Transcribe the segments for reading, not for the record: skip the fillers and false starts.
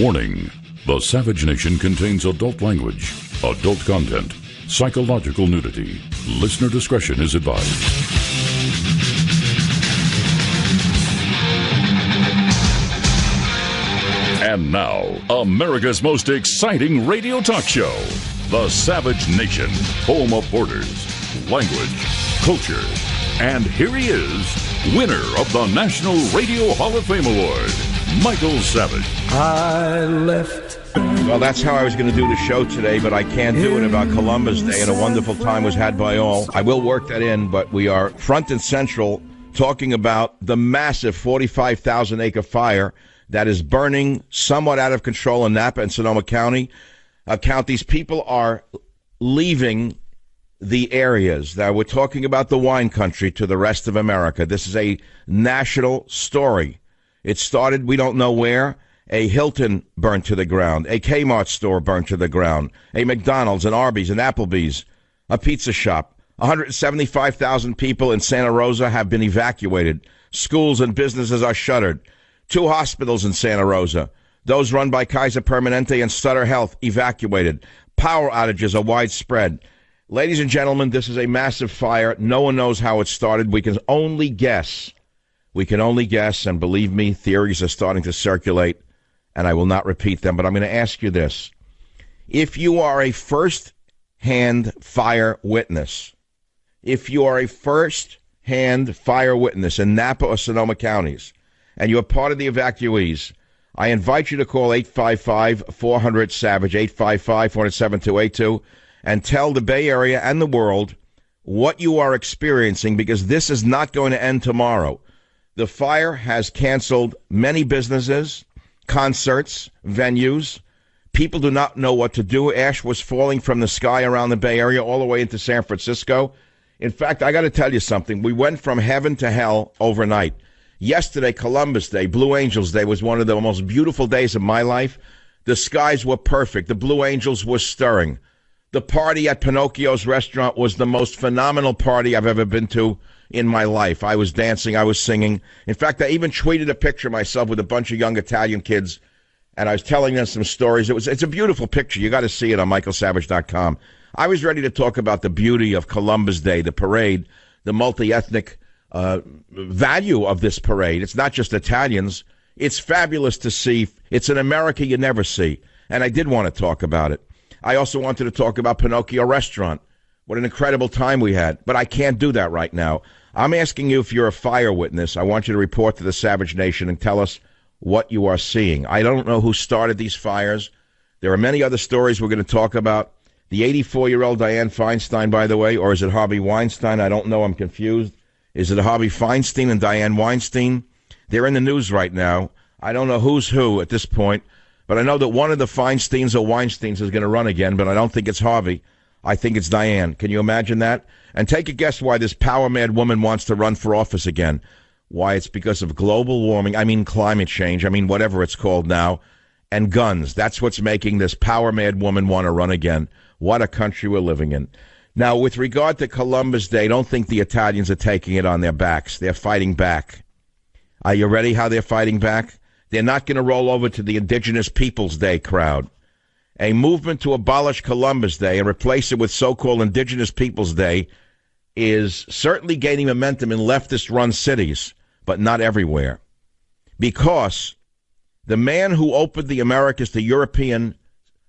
Warning: the Savage Nation contains adult language, adult content, psychological nudity. Listener discretion is advised. And now, America's most exciting radio talk show, The Savage Nation, home of borders, language, culture. And here he is, winner of the National Radio Hall of Fame Award, Michael Savage. I left. Well, that's how I was going to do the show today, but I can't do it about Columbus Day, and a wonderful time was had by all. I will work that in, but we are front and central talking about the massive 45,000-acre fire that is burning somewhat out of control in Napa and Sonoma counties. People are leaving the areas. Now, we're talking about the wine country to the rest of America. This is a national story. It started, we don't know where. A Hilton burned to the ground. A Kmart store burned to the ground. A McDonald's, an Arby's, an Applebee's, a pizza shop. 175,000 people in Santa Rosa have been evacuated. Schools and businesses are shuttered. 2 hospitals in Santa Rosa, those run by Kaiser Permanente and Sutter Health, evacuated. Power outages are widespread. Ladies and gentlemen, this is a massive fire. No one knows how it started. We can only guess. And believe me, theories are starting to circulate, and I will not repeat them, but I'm going to ask you this. If you are a first-hand fire witness, in Napa or Sonoma counties, and you are part of the evacuees, I invite you to call 855-400-SAVAGE, 855-407-282, and tell the Bay Area and the world what you are experiencing, because this is not going to end tomorrow. The fire has canceled many businesses, concerts, venues. People do not know what to do. Ash was falling from the sky around the Bay Area all the way into San Francisco. In fact, I got to tell you something. We went from heaven to hell overnight. Yesterday, Columbus Day, Blue Angels Day, was one of the most beautiful days of my life. The skies were perfect. The Blue Angels were stirring. The party at Pinocchio's restaurant was the most phenomenal party I've ever been to in my life. I was dancing. I was singing. In fact, I even tweeted a picture of myself with a bunch of young Italian kids, and I was telling them some stories. It's a beautiful picture. You got to see it on michaelsavage.com. I was ready to talk about the beauty of Columbus Day, the parade, the multi-ethnic value of this parade. It's not just Italians. It's fabulous to see. It's an America you never see. And I did want to talk about it. I also wanted to talk about Pinocchio Restaurant. What an incredible time we had. But I can't do that right now. I'm asking you, if you're a fire witness, I want you to report to the Savage Nation and tell us what you are seeing. I don't know who started these fires. There are many other stories we're going to talk about. The 84-year-old Dianne Feinstein, by the way, or is it Harvey Weinstein? I don't know. I'm confused. Is it Harvey Feinstein and Dianne Weinstein? They're in the news right now. I don't know who's who at this point, but I know that one of the Feinsteins or Weinsteins is going to run again, but I don't think it's Harvey. I think it's Dianne. Can you imagine that? And take a guess why this power-mad woman wants to run for office again. Why? It's because of global warming. I mean climate change. I mean whatever it's called now. And guns. That's what's making this power-mad woman want to run again. What a country we're living in. Now, with regard to Columbus Day, don't think the Italians are taking it on their backs. They're fighting back. Are you ready how they're fighting back? They're not going to roll over to the Indigenous Peoples Day crowd. A movement to abolish Columbus Day and replace it with so-called Indigenous Peoples Day is certainly gaining momentum in leftist-run cities, but not everywhere. Because the man who opened the Americas to European,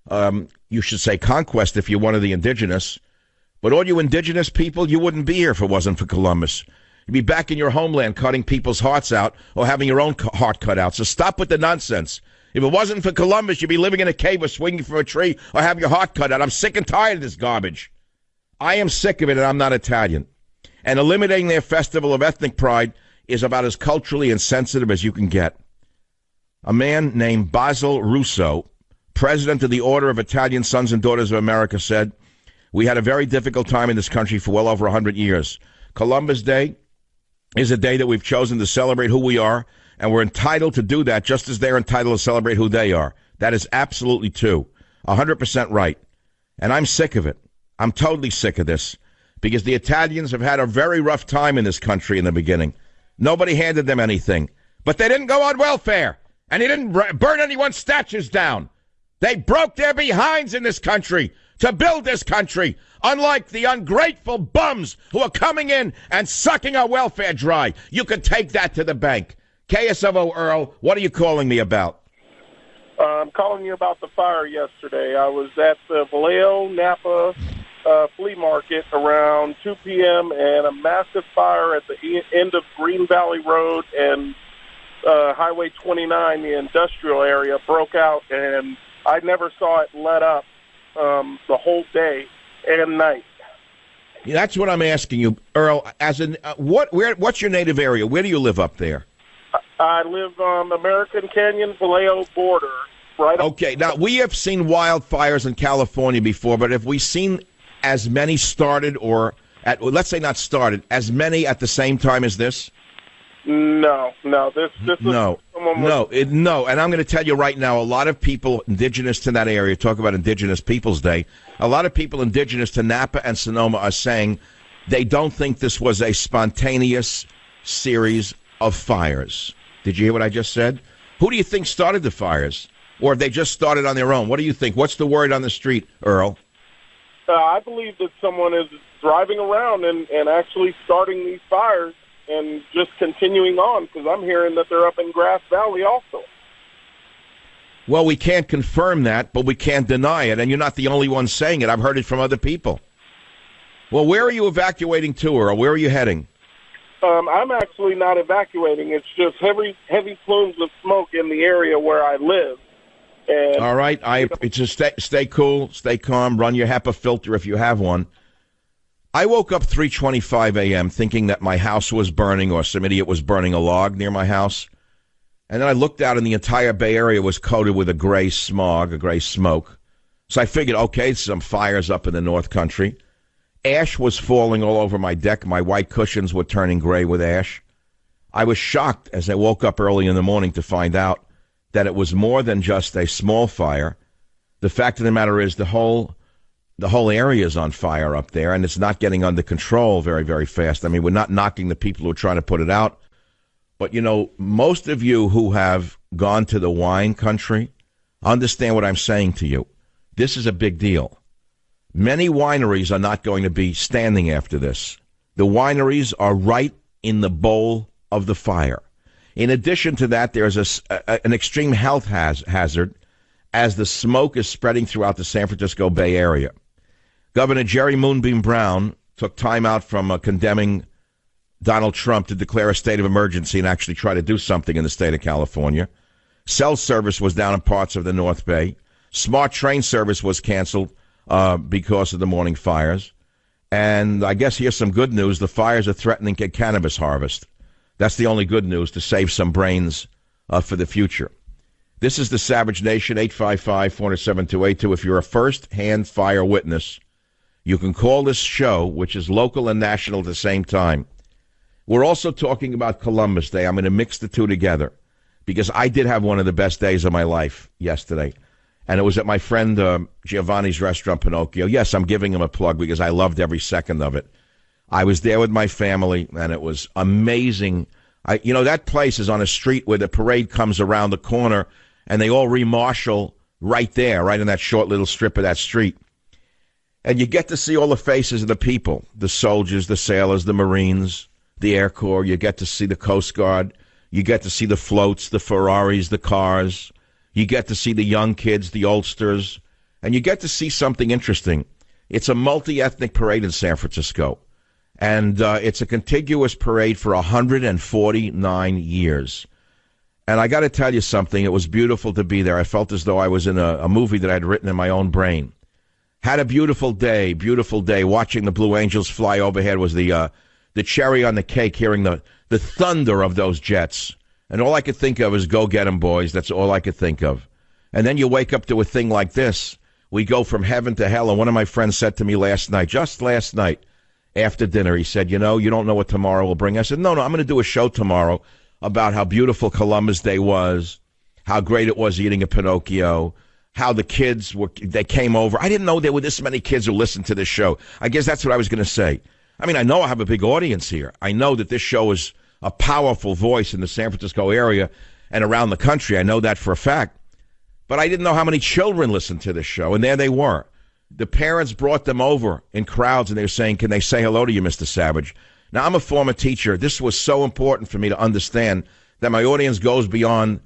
you should say conquest if you're one of the indigenous, but all you indigenous people, you wouldn't be here if it wasn't for Columbus. You'd be back in your homeland cutting people's hearts out or having your own heart cut out. So stop with the nonsense. If it wasn't for Columbus, you'd be living in a cave or swinging from a tree or having your heart cut out. I'm sick and tired of this garbage. I am sick of it, and I'm not Italian. And eliminating their festival of ethnic pride is about as culturally insensitive as you can get. A man named Basil Russo, president of the Order of Italian Sons and Daughters of America, said, "We had a very difficult time in this country for well over 100 years. Columbus Day is a day that we've chosen to celebrate who we are, and we're entitled to do that just as they're entitled to celebrate who they are." That is absolutely true. 100% right. And I'm sick of it. I'm totally sick of this, because the Italians have had a very rough time in this country in the beginning. Nobody handed them anything. But they didn't go on welfare. And he didn't burn anyone's statues down. They broke their behinds in this country to build this country, unlike the ungrateful bums who are coming in and sucking our welfare dry. You can take that to the bank. KSOO, Earl, what are you calling me about? I'm calling you about the fire yesterday. I was at the Vallejo Napa flea market around 2 p.m. and a massive fire at the end of Green Valley Road and Highway 29, the industrial area, broke out, and I never saw it let up the whole day and night. Yeah, that's what I'm asking you, Earl. As in, what's your native area? Where do you live up there? I live on the American Canyon Vallejo border. Right. Okay. Now, we have seen wildfires in California before, but have we seen as many started let's say not started, as many at the same time as this? No. This no. And I'm going to tell you right now, a lot of people indigenous to that area, talk about Indigenous Peoples Day, a lot of people indigenous to Napa and Sonoma are saying they don't think this was a spontaneous series of fires. Did you hear what I just said? Who do you think started the fires? Or have they just started on their own? What do you think? What's the word on the street, Earl? I believe that someone is driving around and actually starting these fires and just continuing on, because I'm hearing that they're up in Grass Valley also. Well, we can't confirm that, but we can't deny it, and you're not the only one saying it. I've heard it from other people. Well, where are you evacuating to, Earl? Where are you heading? I'm actually not evacuating. It's just heavy plumes of smoke in the area where I live. And, all right. It's just stay cool, stay calm, run your HEPA filter if you have one. I woke up 3:25 a.m. thinking that my house was burning or some idiot was burning a log near my house. And then I looked out and the entire Bay Area was coated with a gray smog, a gray smoke. So I figured, okay, some fires up in the North Country. Ash was falling all over my deck. My white cushions were turning gray with ash. I was shocked as I woke up early in the morning to find out that it was more than just a small fire. The fact of the matter is the whole area is on fire up there, and it's not getting under control very, very fast. I mean, we're not knocking the people who are trying to put it out. But, you know, most of you who have gone to the wine country understand what I'm saying to you. This is a big deal. Many wineries are not going to be standing after this. The wineries are right in the bowl of the fire. In addition to that, there's an extreme health hazard as the smoke is spreading throughout the San Francisco Bay Area. Governor Jerry Moonbeam Brown took time out from condemning Donald Trump to declare a state of emergency and actually try to do something in the state of California. Cell service was down in parts of the North Bay. Smart train service was canceled because of the morning fires. And I guess here's some good news. The fires are threatening a cannabis harvest. That's the only good news, to save some brains for the future. This is the Savage Nation, 855-407-282. If you're a first-hand fire witness, you can call this show, which is local and national at the same time. We're also talking about Columbus Day. I'm going to mix the two together because I did have one of the best days of my life yesterday. And it was at my friend Giovanni's restaurant, Pinocchio. Yes, I'm giving him a plug because I loved every second of it. I was there with my family, and it was amazing. That place is on a street where the parade comes around the corner, and they all re-marshal right there, right in that short little strip of that street. And you get to see all the faces of the people, the soldiers, the sailors, the Marines, the Air Corps. You get to see the Coast Guard. You get to see the floats, the Ferraris, the cars. You get to see the young kids, the oldsters. And you get to see something interesting. It's a multi-ethnic parade in San Francisco. And it's a contiguous parade for 149 years. And I got to tell you something. It was beautiful to be there. I felt as though I was in a movie that I'd written in my own brain. Had a beautiful day. Watching the Blue Angels fly overhead was the cherry on the cake, hearing the thunder of those jets. And all I could think of is go get 'em, boys. That's all I could think of. And then you wake up to a thing like this. We go from heaven to hell. And one of my friends said to me just last night, after dinner, he said, you don't know what tomorrow will bring. I said, no, I'm going to do a show tomorrow about how beautiful Columbus Day was, how great it was eating a Pinocchio, how the kids they came over. I didn't know there were this many kids who listened to this show. I guess that's what I was going to say. I mean, I know I have a big audience here. I know that this show is a powerful voice in the San Francisco area, and around the country. I know that for a fact. But I didn't know how many children listened to this show, and there they were. The parents brought them over in crowds, and they were saying, can they say hello to you, Mr. Savage? Now, I'm a former teacher. This was so important for me to understand that my audience goes beyond,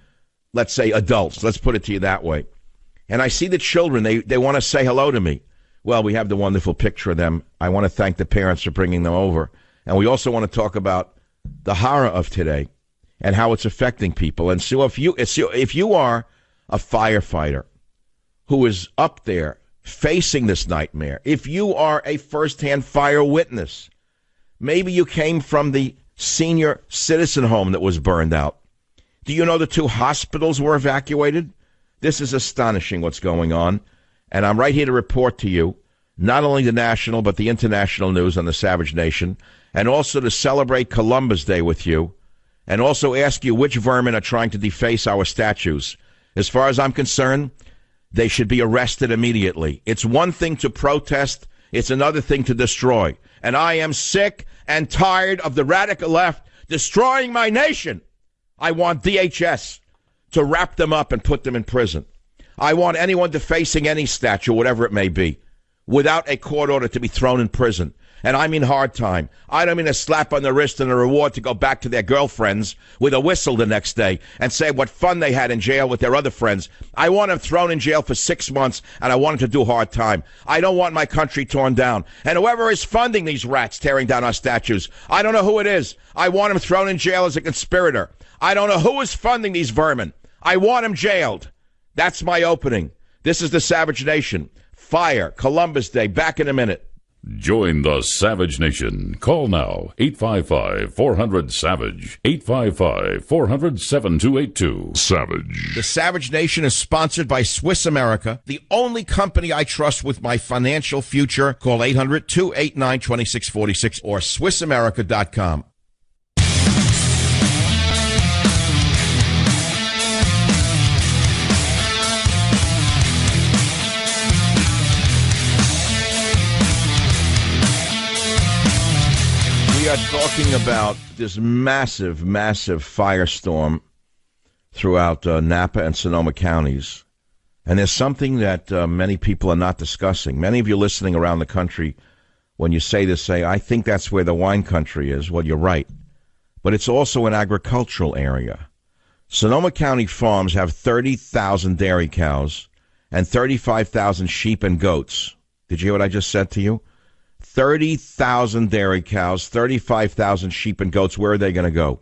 let's say, adults. Let's put it to you that way. And I see the children. They want to say hello to me. Well, we have the wonderful picture of them. I want to thank the parents for bringing them over. And we also want to talk about the horror of today and how it's affecting people. And so if you are a firefighter who is up there facing this nightmare, if you are a firsthand fire witness, maybe you came from the senior citizen home that was burned out. Do you know the 2 hospitals were evacuated? This is astonishing what's going on. And I'm right here to report to you not only the national but the international news on the Savage Nation, and also to celebrate Columbus Day with you, and also ask you which vermin are trying to deface our statues. As far as I'm concerned, they should be arrested immediately. It's one thing to protest. It's another thing to destroy. And I am sick and tired of the radical left destroying my nation. I want DHS to wrap them up and put them in prison. I want anyone defacing any statue, whatever it may be, without a court order to be thrown in prison. And I mean hard time. I don't mean a slap on the wrist and a reward to go back to their girlfriends with a whistle the next day and say what fun they had in jail with their other friends. I want them thrown in jail for 6 months, and I want them to do hard time. I don't want my country torn down. And whoever is funding these rats tearing down our statues, I don't know who it is. I want him thrown in jail as a conspirator. I don't know who is funding these vermin. I want him jailed. That's my opening. This is the Savage Nation. Fire, Columbus Day, back in a minute. Join the Savage Nation. Call now, 855-400-SAVAGE, 855-400-7282. Savage. The Savage Nation is sponsored by Swiss America, the only company I trust with my financial future. Call 800-289-2646 or SwissAmerica.com. We are talking about this massive, massive firestorm throughout Napa and Sonoma counties. And there's something that many people are not discussing. Many of you listening around the country, when you say this, say, I think that's where the wine country is. Well, you're right. But it's also an agricultural area. Sonoma County farms have 30,000 dairy cows and 35,000 sheep and goats. Did you hear what I just said to you? 30,000 dairy cows, 35,000 sheep and goats. Where are they going to go?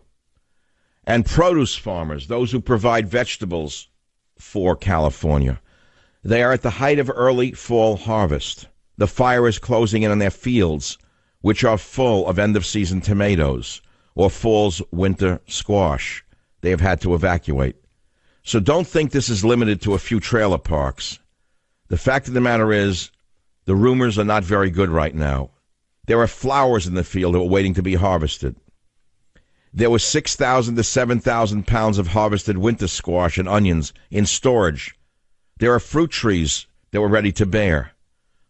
And produce farmers, those who provide vegetables for California, they are at the height of early fall harvest. The fire is closing in on their fields, which are full of end-of-season tomatoes or fall's winter squash. They have had to evacuate. So don't think this is limited to a few trailer parks. The fact of the matter is, the rumors are not very good right now. There are flowers in the field that are waiting to be harvested. There was 6,000 to 7,000 pounds of harvested winter squash and onions in storage. There are fruit trees that were ready to bear.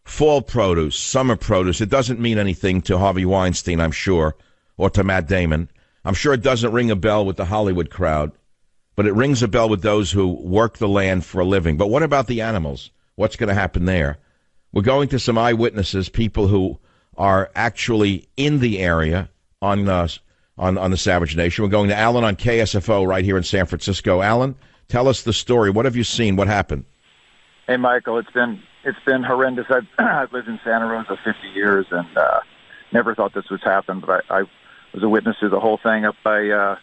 Fall produce, summer produce, it doesn't mean anything to Harvey Weinstein, I'm sure, or to Matt Damon. I'm sure it doesn't ring a bell with the Hollywood crowd, but it rings a bell with those who work the land for a living. But what about the animals? What's going to happen there? We're going to some eyewitnesses, people who are actually in the area on the Savage Nation. We're going to Alan on KSFO right here in San Francisco. Alan, tell us the story. What have you seen? What happened? Hey, Michael, it's been horrendous. I've lived in Santa Rosa 50 years and never thought this would happen, but I was a witness to the whole thing up by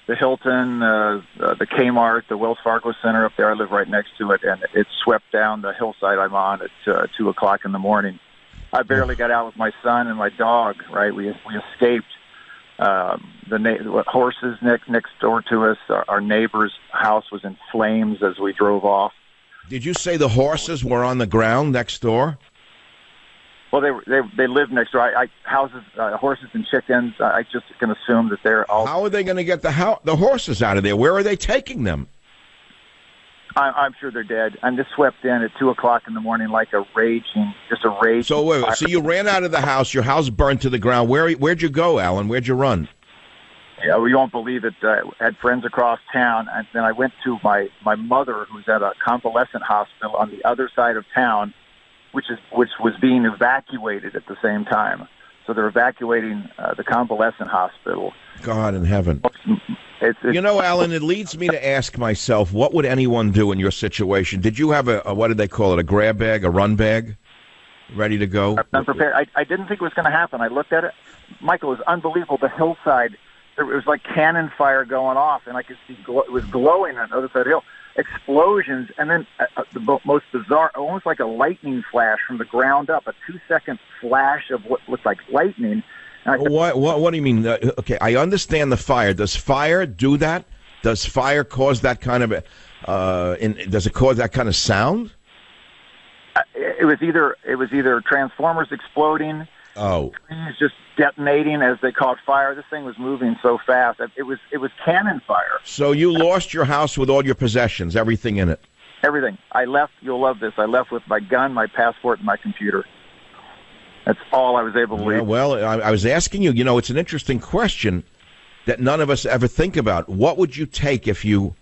the Hilton, the Kmart, the Wells Fargo Center up there. I live right next to it, and it swept down the hillside I'm on at 2 o'clock in the morning. I barely got out with my son and my dog, right? We escaped. The horses next door to us, our neighbor's house was in flames as we drove off. Did you say the horses were on the ground next door? Well, they live next door. Houses, horses and chickens. I just can assume that they're all. How are they going to get the horses out of there? Where are they taking them? I'm sure they're dead. I'm just swept in at 2 o'clock in the morning like a raging. So wait, so you ran out of the house. Your house burned to the ground. Where'd you go, Alan? Where'd you run? Yeah, well, you won't believe it. I had friends across town, and then I went to my mother, who's at a convalescent hospital on the other side of town, which was being evacuated at the same time. So they're evacuating the convalescent hospital. God in heaven. It's, Alan, it leads me to ask myself, what would anyone do in your situation? Did you have a what did they call it, a grab bag, a run bag, ready to go? I'm prepared. I didn't think it was going to happen. I looked at it. Michael, it was unbelievable. The hillside, it was like cannon fire going off, and I could see it was glowing on the other side of the hill. Explosions, and then the most bizarre, almost like a lightning flash from the ground up, a 2-second flash of what looked like lightning. What do you mean? Okay, I understand the fire. Does fire do that? Does fire cause that kind of does it cause that kind of sound? It was either transformers exploding, trees just detonating as they caught fire. This thing was moving so fast. It was cannon fire. So you lost your house with all your possessions, everything in it. Everything. I left. You'll love this. I left with my gun, my passport, and my computer. That's all I was able to leave. Well, I was asking you, it's an interesting question that none of us ever think about. What would you take if you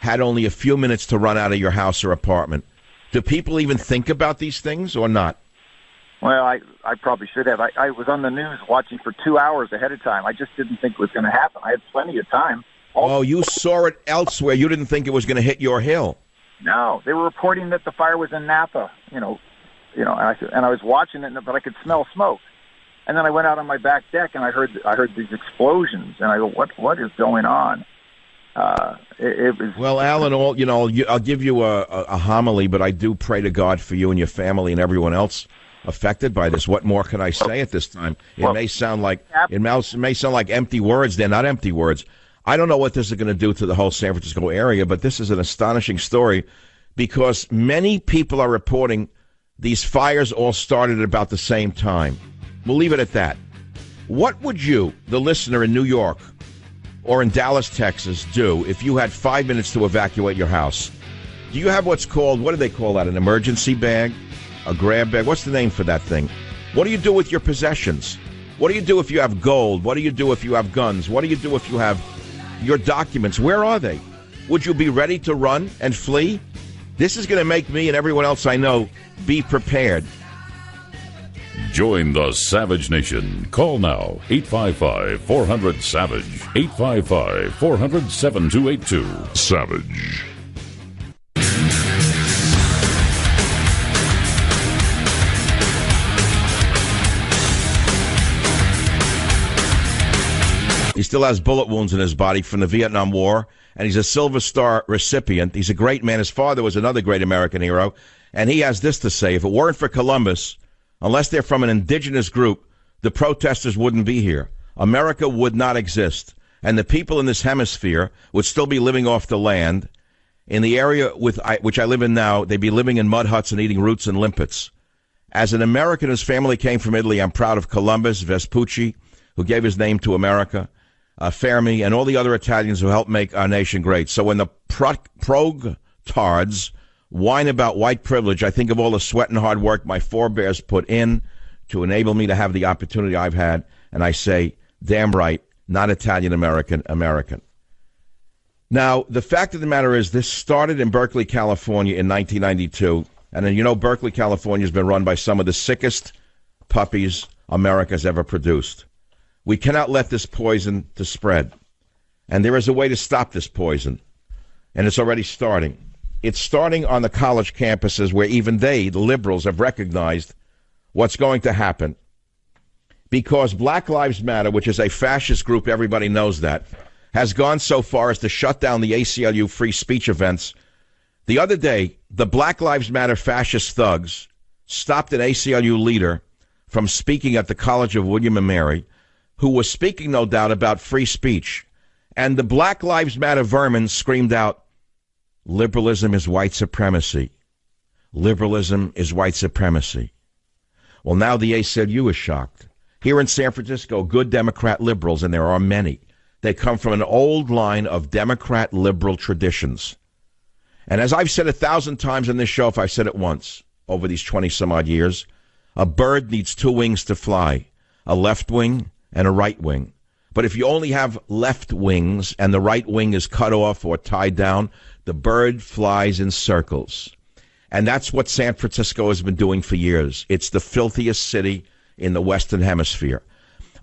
had only a few minutes to run out of your house or apartment? Do people even think about these things or not? Well, I probably should have. I was on the news watching for 2 hours ahead of time. I just didn't think it was going to happen. I had plenty of time. You saw it elsewhere. You didn't think it was going to hit your hill. No, they were reporting that the fire was in Napa, and I was watching it, but I could smell smoke. And then I went out on my back deck, and I heard these explosions, and I go, what is going on? It was. Well, Alan, I'll give you a homily, but I do pray to God for you and your family and everyone else affected by this. What more can I say at this time? It may sound like empty words. They're not empty words. I don't know what this is going to do to the whole San Francisco area, but this is an astonishing story because many people are reporting these fires all started at about the same time. We'll leave it at that. What would you, the listener in New York or in Dallas, Texas, do if you had 5 minutes to evacuate your house? Do you have what's called, what do they call that, an emergency bag? A grab bag? What's the name for that thing? What do you do with your possessions? What do you do if you have gold? What do you do if you have guns? What do you do if you have your documents? Where are they? Would you be ready to run and flee? This is going to make me and everyone else I know be prepared. Join the Savage Nation. Call now, 855-400-SAVAGE, 855-400-7282. Savage. He still has bullet wounds in his body from the Vietnam War, and he's a Silver Star recipient. He's a great man. His father was another great American hero, and he has this to say: if it weren't for Columbus, unless they're from an indigenous group, the protesters wouldn't be here. America would not exist, and the people in this hemisphere would still be living off the land. In the area which I live in now, they'd be living in mud huts and eating roots and limpets. As an American whose family came from Italy, I'm proud of Columbus, Vespucci, who gave his name to America, Fermi, and all the other Italians who helped make our nation great. So when the prog-tards whine about white privilege, I think of all the sweat and hard work my forebears put in to enable me to have the opportunity I've had, and I say, damn right, not Italian-American, American. Now, the fact of the matter is this started in Berkeley, California in 1992, and then Berkeley, California has been run by some of the sickest puppies America's ever produced. We cannot let this poison to spread, and there is a way to stop this poison, and it's already starting. It's starting on the college campuses where even they, the liberals, have recognized what's going to happen. Because Black Lives Matter, which is a fascist group, everybody knows that, has gone so far as to shut down the ACLU free speech events. The other day, the Black Lives Matter fascist thugs stopped an ACLU leader from speaking at the College of William and Mary, who was speaking, no doubt, about free speech. And the Black Lives Matter vermin screamed out, liberalism is white supremacy. Liberalism is white supremacy. Well, now the ACLU is shocked. Here in San Francisco, good Democrat liberals, and there are many, they come from an old line of Democrat liberal traditions. And as I've said 1,000 times on this show, if I've said it once over these 20-some-odd years, a bird needs two wings to fly, a left wing and a right wing. But if you only have left wings and the right wing is cut off or tied down, the bird flies in circles. And that's what San Francisco has been doing for years. It's the filthiest city in the Western Hemisphere.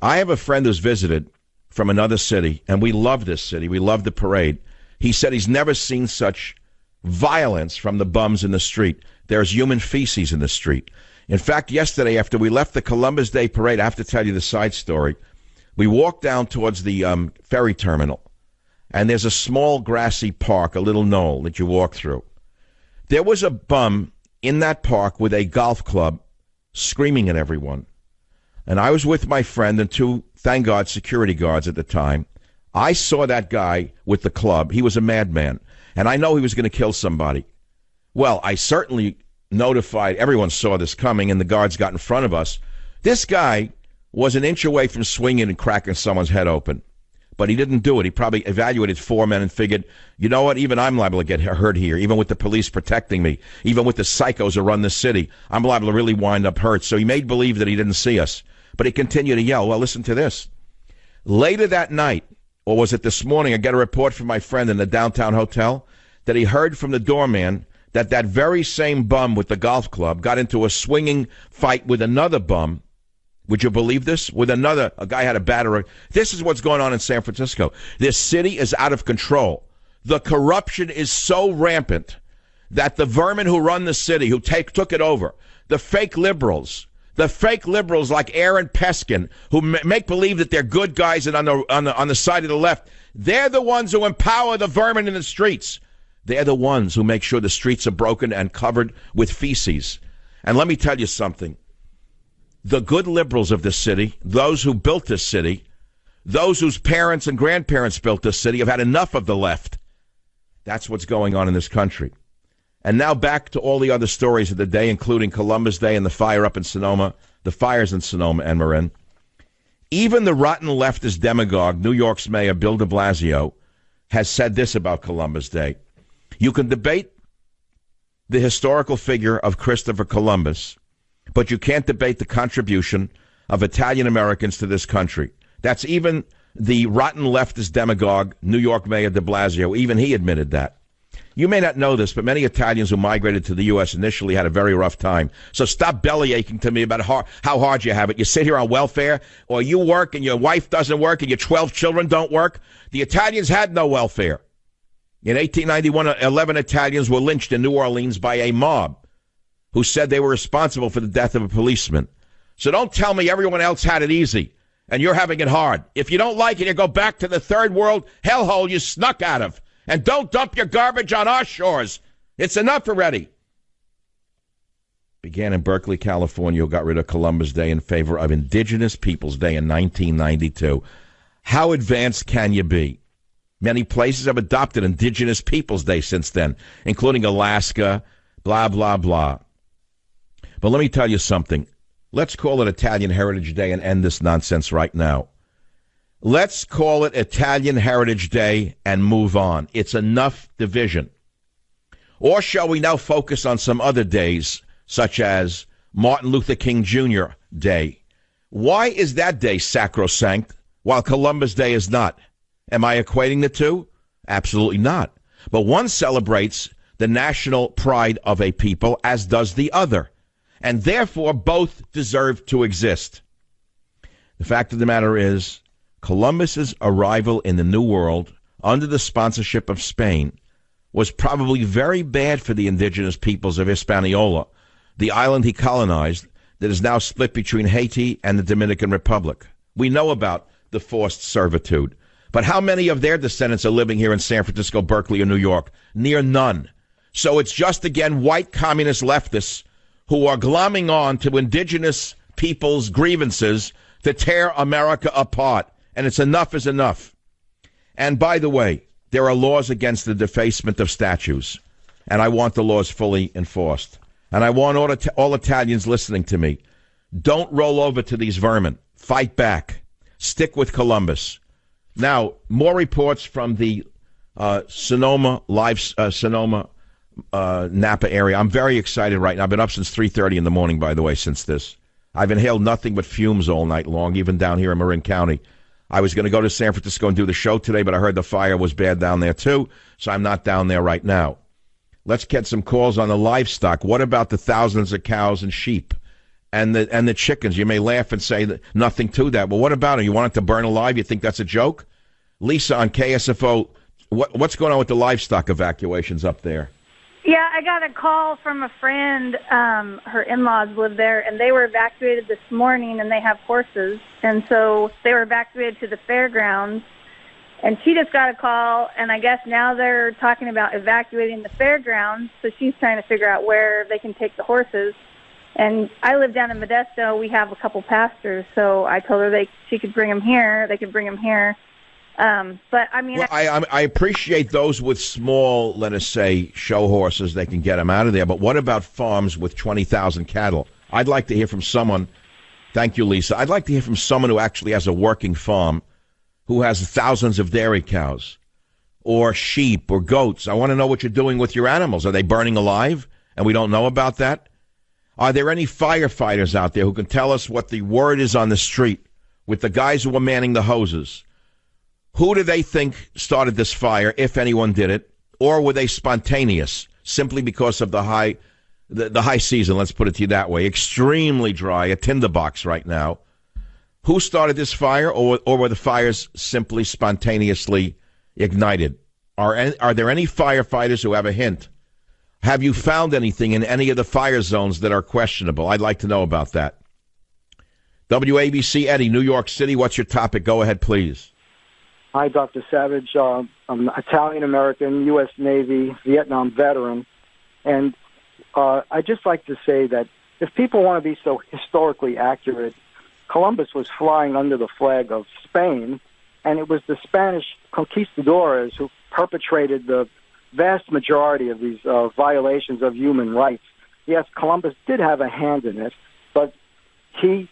I have a friend who's visited from another city, and we love this city. We love the parade. He said he's never seen such violence from the bums in the street. There's human feces in the street. In fact, yesterday, after we left the Columbus Day parade, I have to tell you the side story. We walked down towards the ferry terminal, and there's a small grassy park, a little knoll that you walk through. There was a bum in that park with a golf club screaming at everyone. And I was with my friend and two, thank God, security guards at the time. I saw that guy with the club. He was a madman, and I know he was going to kill somebody. Well, I certainly notified, everyone saw this coming, and the guards got in front of us. This guy was an inch away from swinging and cracking someone's head open. But he didn't do it. He probably evaluated four men and figured, you know what, even I'm liable to get hurt here, even with the police protecting me, even with the psychos who run the city. I'm liable to really wind up hurt. So he made believe that he didn't see us. But he continued to yell. Well, listen to this. Later that night, or was it this morning, I got a report from my friend in the downtown hotel that he heard from the doorman that that very same bum with the golf club got into a swinging fight with another bum. Would you believe this? With a guy had a battery. This is what's going on in San Francisco. This city is out of control. The corruption is so rampant that the vermin who run the city, who took it over, the fake liberals like Aaron Peskin, who make believe that they're good guys and on the side of the left, they're the ones who empower the vermin in the streets. They're the ones who make sure the streets are broken and covered with feces. And let me tell you something. The good liberals of this city, those who built this city, those whose parents and grandparents built this city, have had enough of the left. That's what's going on in this country. And now back to all the other stories of the day, including Columbus Day and the fire up in Sonoma, the fires in Sonoma and Marin. Even the rotten leftist demagogue, New York's Mayor Bill de Blasio, has said this about Columbus Day. You can debate the historical figure of Christopher Columbus, but you can't debate the contribution of Italian Americans to this country. That's even the rotten leftist demagogue, New York Mayor de Blasio. Even he admitted that. You may not know this, but many Italians who migrated to the U.S. initially had a very rough time. So stop bellyaching to me about how hard you have it. You sit here on welfare, or you work and your wife doesn't work and your 12 children don't work. The Italians had no welfare. In 1891, 11 Italians were lynched in New Orleans by a mob who said they were responsible for the death of a policeman. So don't tell me everyone else had it easy and you're having it hard. If you don't like it, you go back to the third world hellhole you snuck out of. And don't dump your garbage on our shores. It's enough already. Began in Berkeley, California, who got rid of Columbus Day in favor of Indigenous Peoples Day in 1992. How advanced can you be? Many places have adopted Indigenous Peoples Day since then, including Alaska, blah, blah, blah. But let me tell you something. Let's call it Italian Heritage Day and end this nonsense right now. Let's call it Italian Heritage Day and move on. It's enough division. Or shall we now focus on some other days, such as Martin Luther King Jr. Day? Why is that day sacrosanct while Columbus Day is not? Am I equating the two? Absolutely not. But one celebrates the national pride of a people, as does the other. And therefore, both deserve to exist. The fact of the matter is, Columbus's arrival in the New World under the sponsorship of Spain was probably very bad for the indigenous peoples of Hispaniola, the island he colonized that is now split between Haiti and the Dominican Republic. We know about the forced servitude. But how many of their descendants are living here in San Francisco, Berkeley, or New York? Near none. So it's just, again, white communist leftists who are glomming on to indigenous people's grievances to tear America apart. And it's enough is enough. And by the way, there are laws against the defacement of statues. And I want the laws fully enforced. And I want all Italians listening to me. Don't roll over to these vermin. Fight back. Stick with Columbus. Now, more reports from the Sonoma Napa area. I'm very excited right now. I've been up since 3:30 in the morning, by the way, since this. I've inhaled nothing but fumes all night long, even down here in Marin County. I was going to go to San Francisco and do the show today, but I heard the fire was bad down there too, so I'm not down there right now. Let's get some calls on the livestock. What about the thousands of cows and sheep and the chickens? You may laugh and say that nothing to that. Well, what about it? You want it to burn alive? You think that's a joke? Lisa on KSFO, what's going on with the livestock evacuations up there? Yeah, I got a call from a friend. Her in-laws live there, and they were evacuated this morning, and they have horses. And so they were evacuated to the fairgrounds. And she just got a call, and I guess now they're talking about evacuating the fairgrounds. So she's trying to figure out where they can take the horses. And I live down in Modesto. We have a couple pastors, so I told her she could bring them here. They could bring them here. But I mean, well, I appreciate those with small, let us say, show horses. They can get them out of there. But what about farms with 20,000 cattle? I'd like to hear from someone. Thank you, Lisa. I'd like to hear from someone who actually has a working farm, who has thousands of dairy cows or sheep or goats. I want to know what you're doing with your animals. Are they burning alive and we don't know about that? Are there any firefighters out there who can tell us what the word is on the street with the guys who are manning the hoses? Who do they think started this fire, if anyone did it? Or were they spontaneous, simply because of the high season, let's put it to you that way, extremely dry, a tinderbox right now? Who started this fire, or were the fires simply spontaneously ignited? Are there any firefighters who have a hint? Have you found anything in any of the fire zones that are questionable? I'd like to know about that. WABC, Eddie, New York City, what's your topic? Go ahead, please. Hi, Dr. Savage. I'm an Italian-American, U.S. Navy, Vietnam veteran. And I'd just like to say that if people want to be so historically accurate, Columbus was flying under the flag of Spain, and it was the Spanish conquistadores who perpetrated the vast majority of these violations of human rights. Yes, Columbus did have a hand in it, but he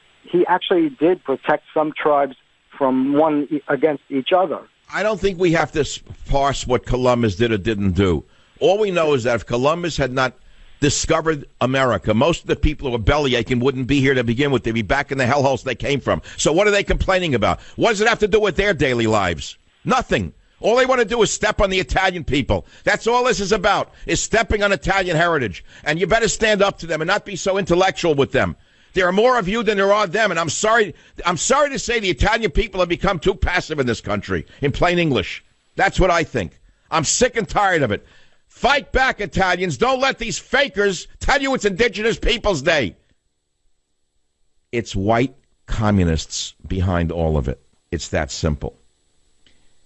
actually did protect some tribes from one against each other. I don't think we have to parse what Columbus did or didn't do. All we know is that if Columbus had not discovered America, most of the people who are bellyaching wouldn't be here to begin with. They'd be back in the hellholes they came from. So what are they complaining about? What does it have to do with their daily lives? Nothing. All they want to do is step on the Italian people. That's all this is about, is stepping on Italian heritage. And you better stand up to them and not be so intellectual with them. There are more of you than there are them, and I'm sorry to say the Italian people have become too passive in this country, in plain English. That's what I think. I'm sick and tired of it. Fight back, Italians. Don't let these fakers tell you it's Indigenous Peoples Day. It's white communists behind all of it. It's that simple.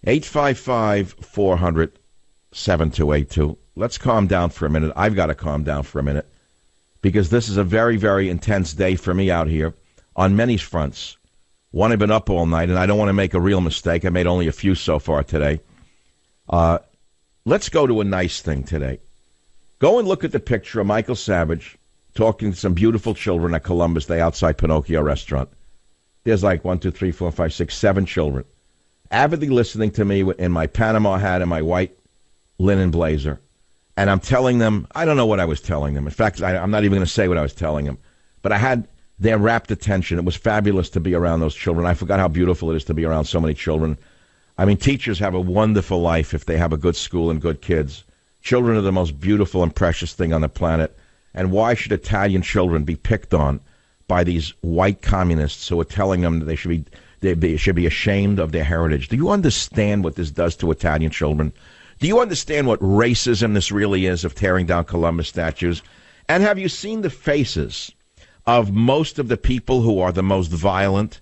855-400-7282. Let's calm down for a minute. I've got to calm down for a minute, because this is a very, very intense day for me out here on many fronts. One, I've been up all night, and I don't want to make a real mistake. I made only a few so far today. Let's go to a nice thing today. Go and look at the picture of Michael Savage talking to some beautiful children at Columbus Day outside Pinocchio Restaurant. There's like 1, 2, 3, 4, 5, 6, 7 children, avidly listening to me in my Panama hat and my white linen blazer. And I'm telling them, I don't know what I was telling them. In fact, I'm not even going to say what I was telling them. But I had their rapt attention. It was fabulous to be around those children. I forgot how beautiful it is to be around so many children. I mean, teachers have a wonderful life if they have a good school and good kids. Children are the most beautiful and precious thing on the planet. And why should Italian children be picked on by these white communists who are telling them that they should be ashamed of their heritage? Do you understand what this does to Italian children? Do you understand what racism this really is, of tearing down Columbus statues? And have you seen the faces of most of the people who are the most violent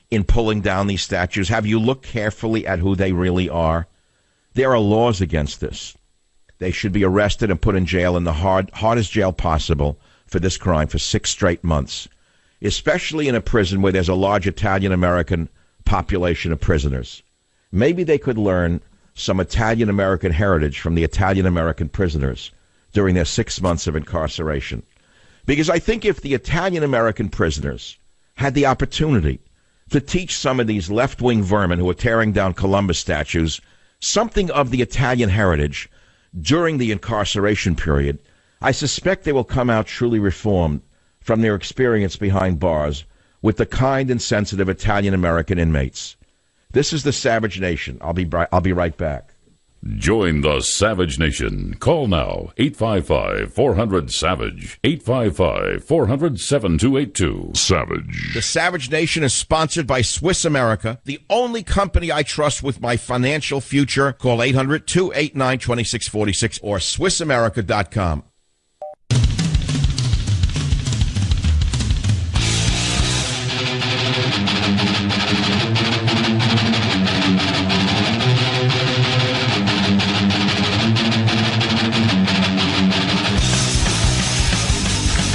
in pulling down these statues? Have you looked carefully at who they really are? There are laws against this. They should be arrested and put in jail, in the hardest jail possible, for this crime for 6 straight months, especially in a prison where there's a large Italian-American population of prisoners. Maybe they could learn some Italian-American heritage from the Italian-American prisoners during their 6 months of incarceration. Because I think if the Italian-American prisoners had the opportunity to teach some of these left-wing vermin who are tearing down Columbus statues something of the Italian heritage during the incarceration period, I suspect they will come out truly reformed from their experience behind bars with the kind and sensitive Italian-American inmates. This is the Savage Nation. I'll be right back. Join the Savage Nation. Call now, 855-400-SAVAGE, 855-400-7282. Savage. The Savage Nation is sponsored by Swiss America, the only company I trust with my financial future. Call 800-289-2646 or SwissAmerica.com.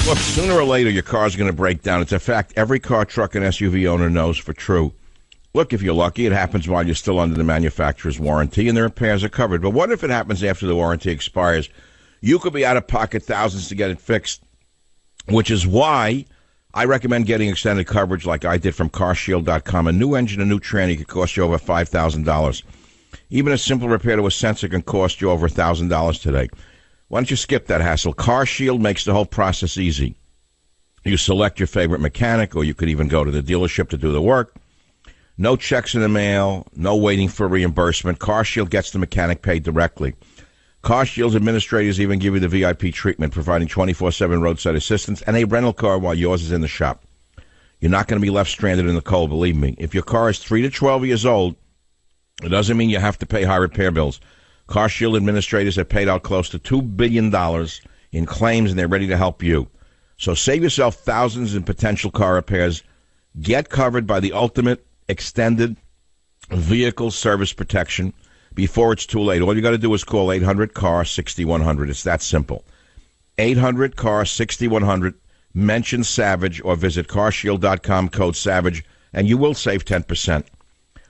Look, sooner or later, your car's going to break down. It's a fact every car, truck, and SUV owner knows for true. Look, if you're lucky, it happens while you're still under the manufacturer's warranty, and the repairs are covered. But what if it happens after the warranty expires? You could be out of pocket thousands to get it fixed, which is why I recommend getting extended coverage like I did from CarShield.com. A new engine, a new tranny could cost you over $5,000. Even a simple repair to a sensor can cost you over $1,000 today. Why don't you skip that hassle? CarShield makes the whole process easy. You select your favorite mechanic, or you could even go to the dealership to do the work. No checks in the mail, no waiting for reimbursement. CarShield gets the mechanic paid directly. CarShield's administrators even give you the VIP treatment, providing 24/7 roadside assistance and a rental car while yours is in the shop. You're not going to be left stranded in the cold, believe me. If your car is 3 to 12 years old, it doesn't mean you have to pay high repair bills. CarShield administrators have paid out close to $2 billion in claims, and they're ready to help you. So save yourself thousands in potential car repairs. Get covered by the ultimate extended vehicle service protection before it's too late. All you got to do is call 800-CAR-6100. It's that simple. 800-CAR-6100. Mention Savage or visit carshield.com, code Savage, and you will save 10%.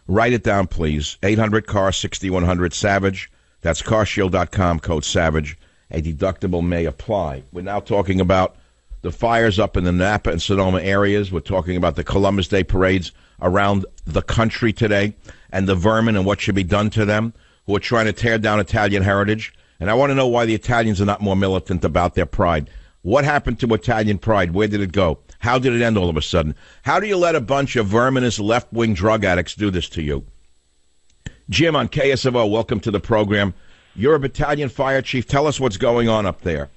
Write it down, please. 800-CAR-6100, Savage. That's carshield.com, code Savage. A deductible may apply. We're now talking about the fires up in the Napa and Sonoma areas. We're talking about the Columbus Day parades around the country today and the vermin and what should be done to them who are trying to tear down Italian heritage. And I want to know why the Italians are not more militant about their pride. What happened to Italian pride? Where did it go? How did it end all of a sudden? How do you let a bunch of verminous left-wing drug addicts do this to you? Jim on KSFO, welcome to the program. You're a battalion fire chief. Tell us what's going on up there.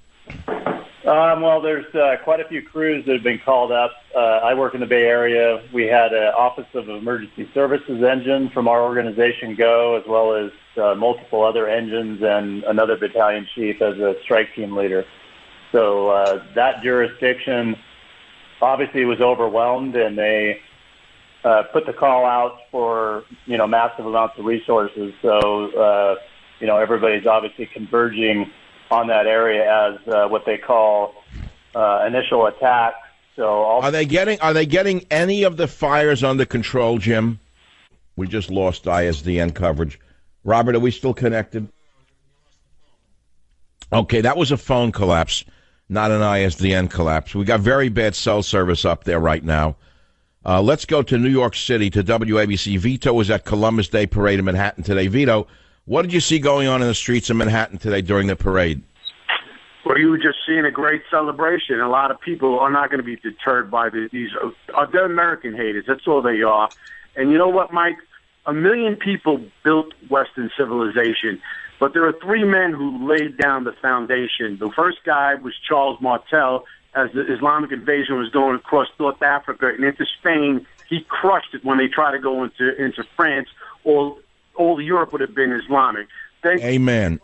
Well, there's quite a few crews that have been called up. I work in the Bay Area. We had an Office of Emergency Services engine from our organization go, as well as multiple other engines and another battalion chief as a strike team leader. So that jurisdiction obviously was overwhelmed, and they put the call out for, massive amounts of resources. So, everybody's obviously converging on that area as what they call initial attack. So are they getting any of the fires under control, Jim? We just lost ISDN coverage. Robert, are we still connected? Okay, that was a phone collapse, not an ISDN collapse. We got very bad cell service up there right now. Let's go to New York City, to WABC. Vito was at Columbus Day Parade in Manhattan today. Vito, what did you see going on in the streets of Manhattan today during the parade? Well, you were just seeing a great celebration. A lot of people are not going to be deterred by these. They're American haters. That's all they are. And you know what, Mike? 1 million people built Western civilization, but there are 3 men who laid down the foundation. The first guy was Charles Martel. As the Islamic invasion was going across North Africa and into Spain, he crushed it when they tried to go into France. All Europe would have been Islamic. Amen.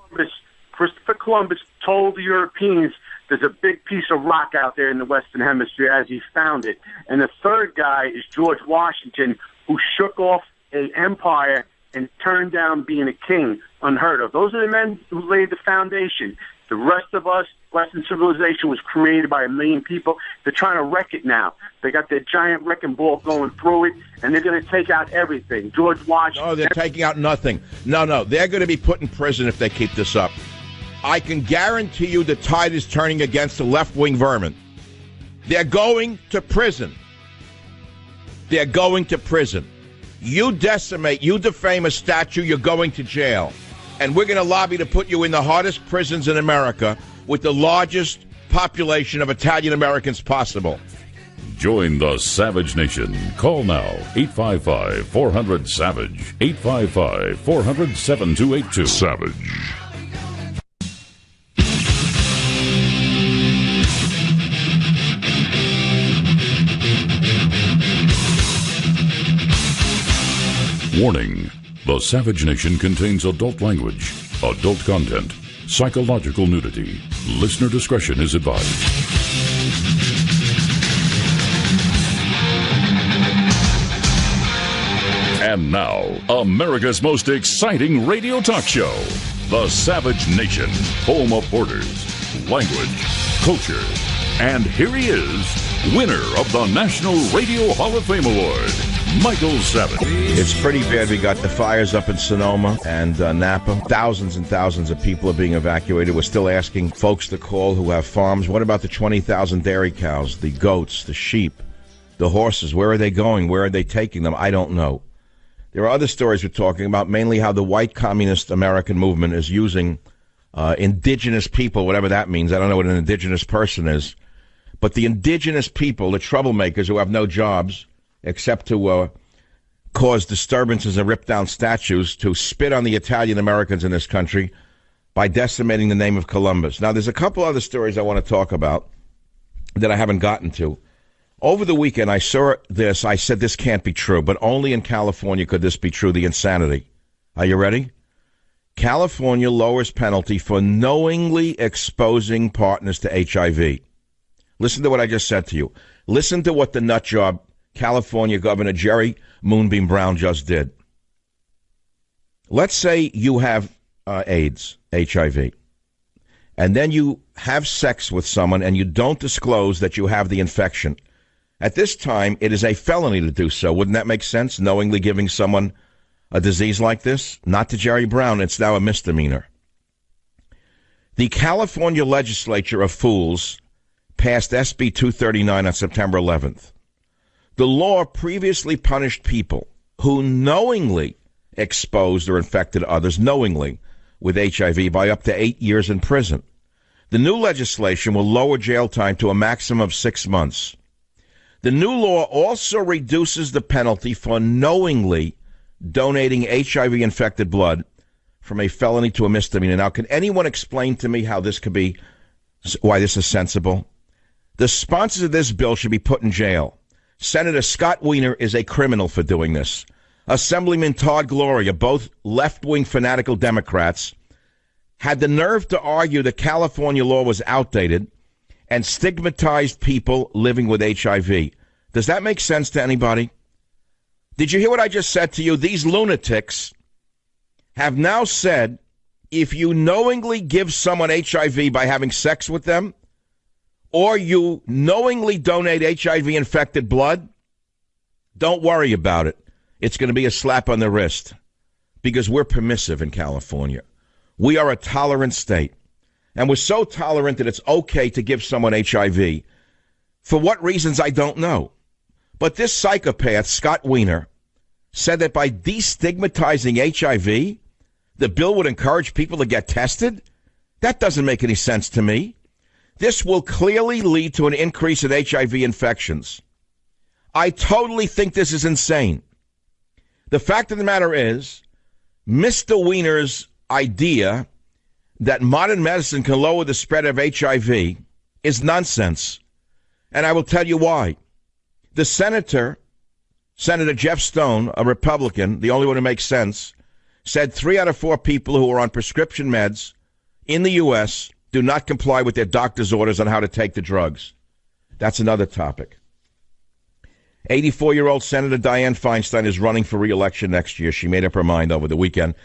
Christopher Columbus told the Europeans there's a big piece of rock out there in the Western Hemisphere as he found it. And the third guy is George Washington, who shook off an empire and turned down being a king, unheard of. Those are the men who laid the foundation. The rest of us, Western civilization was created by 1 million people. They're trying to wreck it now. They got their giant wrecking ball going through it, and they're going to take out everything. George Washington. No, they're taking out nothing. No, they're going to be put in prison if they keep this up. I can guarantee you the tide is turning against the left-wing vermin. They're going to prison. They're going to prison. You decimate, you defame a statue, you're going to jail. And we're going to lobby to put you in the hardest prisons in America with the largest population of Italian Americans possible. Join the Savage Nation. Call now, 855-400-SAVAGE, 855-400-7282. Savage. Warning. The Savage Nation contains adult language, adult content, psychological nudity. Listener discretion is advised. And now, America's most exciting radio talk show, The Savage Nation, home of borders, language, culture. And here he is, winner of the National Radio Hall of Fame Award, Michael Savage. It's pretty bad. We got the fires up in Sonoma and Napa. Thousands and thousands of people are being evacuated. We're still asking folks to call who have farms. What about the 20,000 dairy cows, the goats, the sheep, the horses? Where are they going? Where are they taking them? I don't know. There are other stories we're talking about, mainly how the white communist American movement is using indigenous people, whatever that means. I don't know what an indigenous person is. But the indigenous people, the troublemakers who have no jobs, except to cause disturbances and rip down statues, to spit on the Italian Americans in this country by decimating the name of Columbus. Now, there's a couple other stories I want to talk about that I haven't gotten to. Over the weekend, I saw this. I said this can't be true, but only in California could this be true, the insanity. Are you ready? California lowers penalty for knowingly exposing partners to HIV. Listen to what I just said to you. Listen to what the nut job California Governor Jerry Moonbeam Brown just did. Let's say you have AIDS, HIV, and then you have sex with someone and you don't disclose that you have the infection. At this time, it is a felony to do so. Wouldn't that make sense? Knowingly giving someone a disease like this? Not to Jerry Brown. It's now a misdemeanor. The California legislature of fools passed SB 239 on September 11th. The law previously punished people who knowingly exposed or infected others knowingly with HIV by up to 8 years in prison. The new legislation will lower jail time to a maximum of 6 months. The new law also reduces the penalty for knowingly donating HIV-infected blood from a felony to a misdemeanor. Now, can anyone explain to me how this could be, why this is sensible? The sponsors of this bill should be put in jail. Senator Scott Wiener is a criminal for doing this. Assemblyman Todd Gloria, both left-wing fanatical Democrats, had the nerve to argue that California law was outdated and stigmatized people living with HIV. Does that make sense to anybody? Did you hear what I just said to you? These lunatics have now said if you knowingly give someone HIV by having sex with them, or you knowingly donate HIV-infected blood, don't worry about it. It's going to be a slap on the wrist because we're permissive in California. We are a tolerant state. And we're so tolerant that it's okay to give someone HIV. For what reasons, I don't know. But this psychopath, Scott Wiener, said that by destigmatizing HIV, the bill would encourage people to get tested? That doesn't make any sense to me. This will clearly lead to an increase in HIV infections. I totally think this is insane. The fact of the matter is, Mr. Wiener's idea that modern medicine can lower the spread of HIV is nonsense. And I will tell you why. The Senator Jeff Stone, a Republican, the only one who makes sense, said 3 out of 4 people who are on prescription meds in the U.S. do not comply with their doctor's orders on how to take the drugs. That's another topic. 84-year-old Senator Dianne Feinstein is running for re-election next year. She made up her mind over the weekend.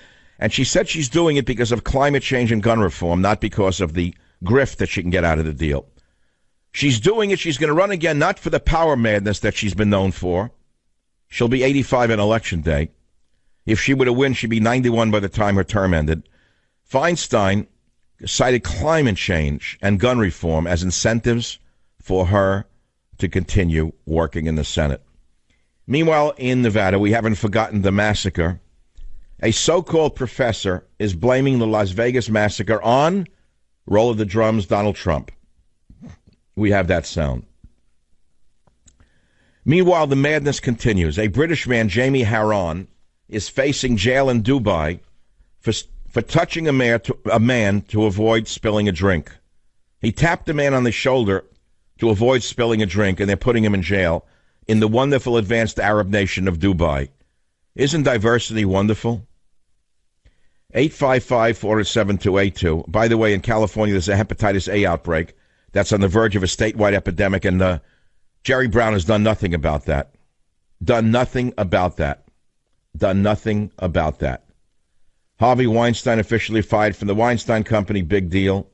And she said she's doing it because of climate change and gun reform, not because of the grift that she can get out of the deal. She's doing it. She's going to run again, not for the power madness that she's been known for. She'll be 85 on Election Day. If she were to win, she'd be 91 by the time her term ended. Feinstein cited climate change and gun reform as incentives for her to continue working in the Senate. Meanwhile, in Nevada, we haven't forgotten the massacre. A so-called professor is blaming the Las Vegas massacre on, roll of the drums, Donald Trump. We have that sound. Meanwhile, the madness continues. A British man, Jamie Haron, is facing jail in Dubai for touching a man to avoid spilling a drink. He tapped a man on the shoulder to avoid spilling a drink, and they're putting him in jail in the wonderful advanced Arab nation of Dubai. Isn't diversity wonderful? 855-407-282. By the way, in California, there's a hepatitis A outbreak that's on the verge of a statewide epidemic, and Jerry Brown has done nothing about that. Done nothing about that. Harvey Weinstein officially fired from the Weinstein Company. Big deal.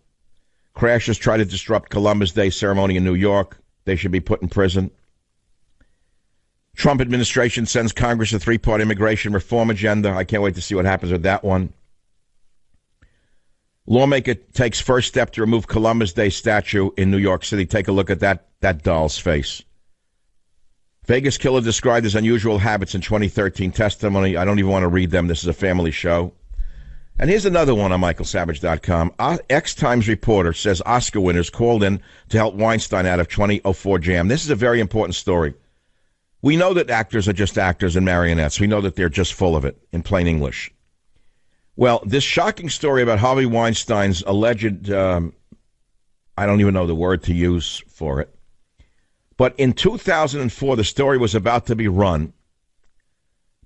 Crashers try to disrupt Columbus Day ceremony in New York. They should be put in prison. Trump administration sends Congress a 3-part immigration reform agenda. I can't wait to see what happens with that one. Lawmaker takes first step to remove Columbus Day statue in New York City. Take a look at that doll's face. Vegas killer described his unusual habits in 2013 testimony. I don't even want to read them. This is a family show. And here's another one on michaelsavage.com. X-Times reporter says Oscar winners called in to help Weinstein out of 2004 jam. This is a very important story. We know that actors are just actors and marionettes. We know that they're just full of it, in plain English. Well, this shocking story about Harvey Weinstein's alleged, I don't even know the word to use for it, but in 2004, the story was about to be run.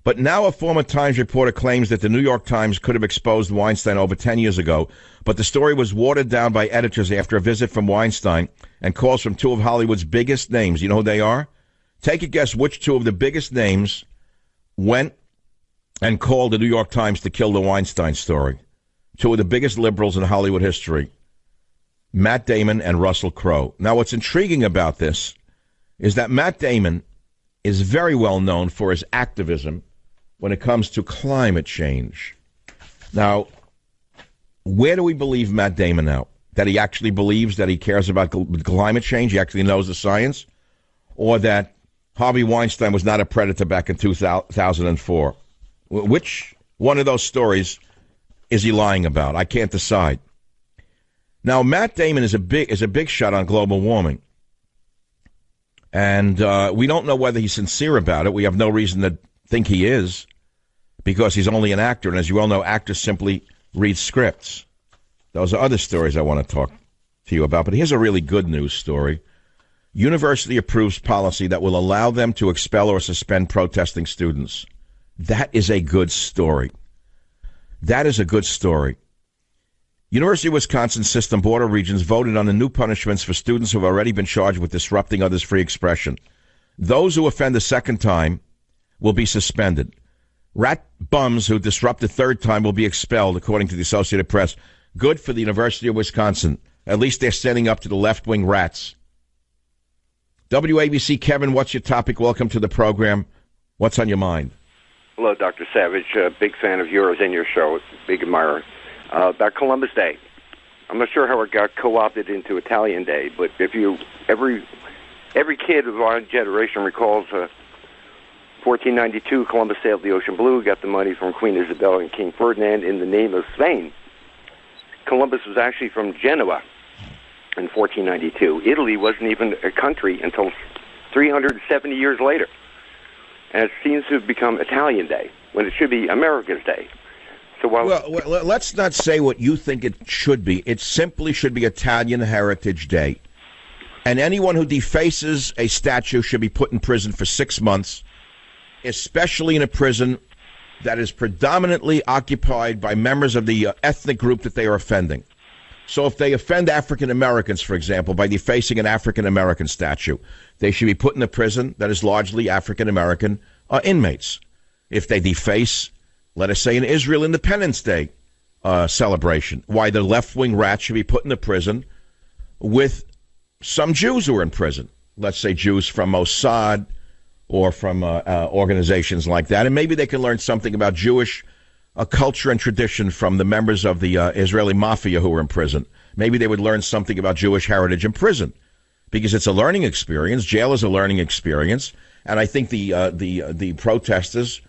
But now a former Times reporter claims that the New York Times could have exposed Weinstein over 10 years ago, but the story was watered down by editors after a visit from Weinstein and calls from two of Hollywood's biggest names. You know who they are? Take a guess which two of the biggest names went and called the New York Times to kill the Weinstein story. Two of the biggest liberals in Hollywood history, Matt Damon and Russell Crowe. Now, what's intriguing about this is that Matt Damon is very well known for his activism when it comes to climate change. Now, where do we believe Matt Damon now? That he actually believes that he cares about climate change, he actually knows the science? Or that Harvey Weinstein was not a predator back in 2004? Which one of those stories is he lying about? I can't decide. Now, Matt Damon is a big shot on global warming. And we don't know whether he's sincere about it. We have no reason to think he is, because he's only an actor. And as you well know, actors simply read scripts. Those are other stories I want to talk to you about. But here's a really good news story. University approves policy that will allow them to expel or suspend protesting students. That is a good story. That is a good story. University of Wisconsin System Board of Regents voted on the new punishments for students who have already been charged with disrupting others' free expression. Those who offend a second time will be suspended. Rat bums who disrupt a third time will be expelled, according to the Associated Press. Good for the University of Wisconsin. At least they're standing up to the left-wing rats. WABC, Kevin, what's your topic? Welcome to the program. What's on your mind? Hello, Dr. Savage. Big fan of yours and your show. Big admirer. About Columbus Day. I'm not sure how it got co-opted into Italian Day, but if you every kid of our generation recalls 1492, Columbus sailed the ocean blue, got the money from Queen Isabella and King Ferdinand in the name of Spain. Columbus was actually from Genoa in 1492. Italy wasn't even a country until 370 years later. And it seems to have become Italian Day, when it should be America's Day. So well, let's not say what you think it should be. It simply should be Italian Heritage Day. And anyone who defaces a statue should be put in prison for 6 months, especially in a prison that is predominantly occupied by members of the ethnic group that they are offending. So if they offend African Americans, for example, by defacing an African American statue, they should be put in a prison that is largely African American inmates. If they deface, let us say, an Israel Independence Day celebration, why the left-wing rats should be put in a prison with some Jews who are in prison. Let's say Jews from Mossad or from organizations like that. And maybe they can learn something about Jewish culture and tradition from the members of the Israeli mafia who are in prison. Maybe they would learn something about Jewish heritage in prison, because it's a learning experience. Jail is a learning experience. And I think the protesters,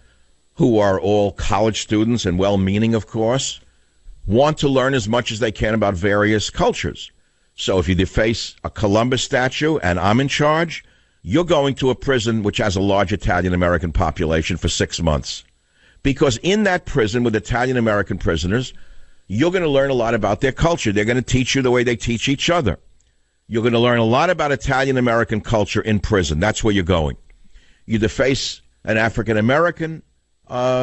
who are all college students and well-meaning, of course, want to learn as much as they can about various cultures. So if you deface a Columbus statue and I'm in charge, you're going to a prison which has a large Italian-American population for 6 months. Because in that prison with Italian-American prisoners, you're going to learn a lot about their culture. They're going to teach you the way they teach each other. You're going to learn a lot about Italian-American culture in prison. That's where you're going. You deface an African-American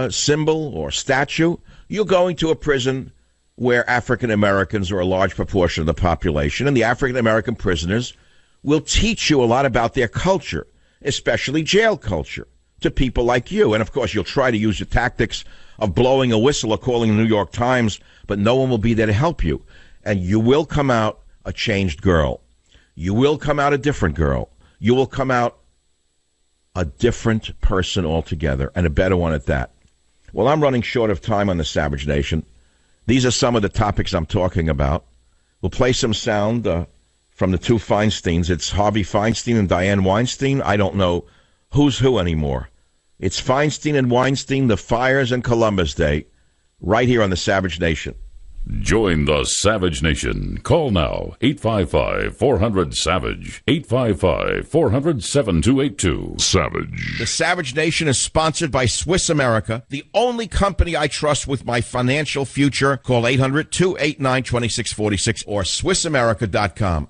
symbol or statue, you're going to a prison where African-Americans are a large proportion of the population, and the African-American prisoners will teach you a lot about their culture, especially jail culture, to people like you. And, of course, you'll try to use your tactics of blowing a whistle or calling the New York Times, but no one will be there to help you. And you will come out a changed girl. You will come out a different girl. You will come out a different person altogether, and a better one at that. Well, I'm running short of time on the Savage Nation. These are some of the topics I'm talking about. We'll play some sound from the two Feinsteins. It's Harvey Feinstein and Diane Weinstein. I don't know who's who anymore. It's Feinstein and Weinstein, the fires and Columbus Day, right here on the Savage Nation. Join the Savage Nation. Call now, 855-400-SAVAGE, 855-400-7282. Savage. The Savage Nation is sponsored by Swiss America, the only company I trust with my financial future. Call 800-289-2646 or SwissAmerica.com.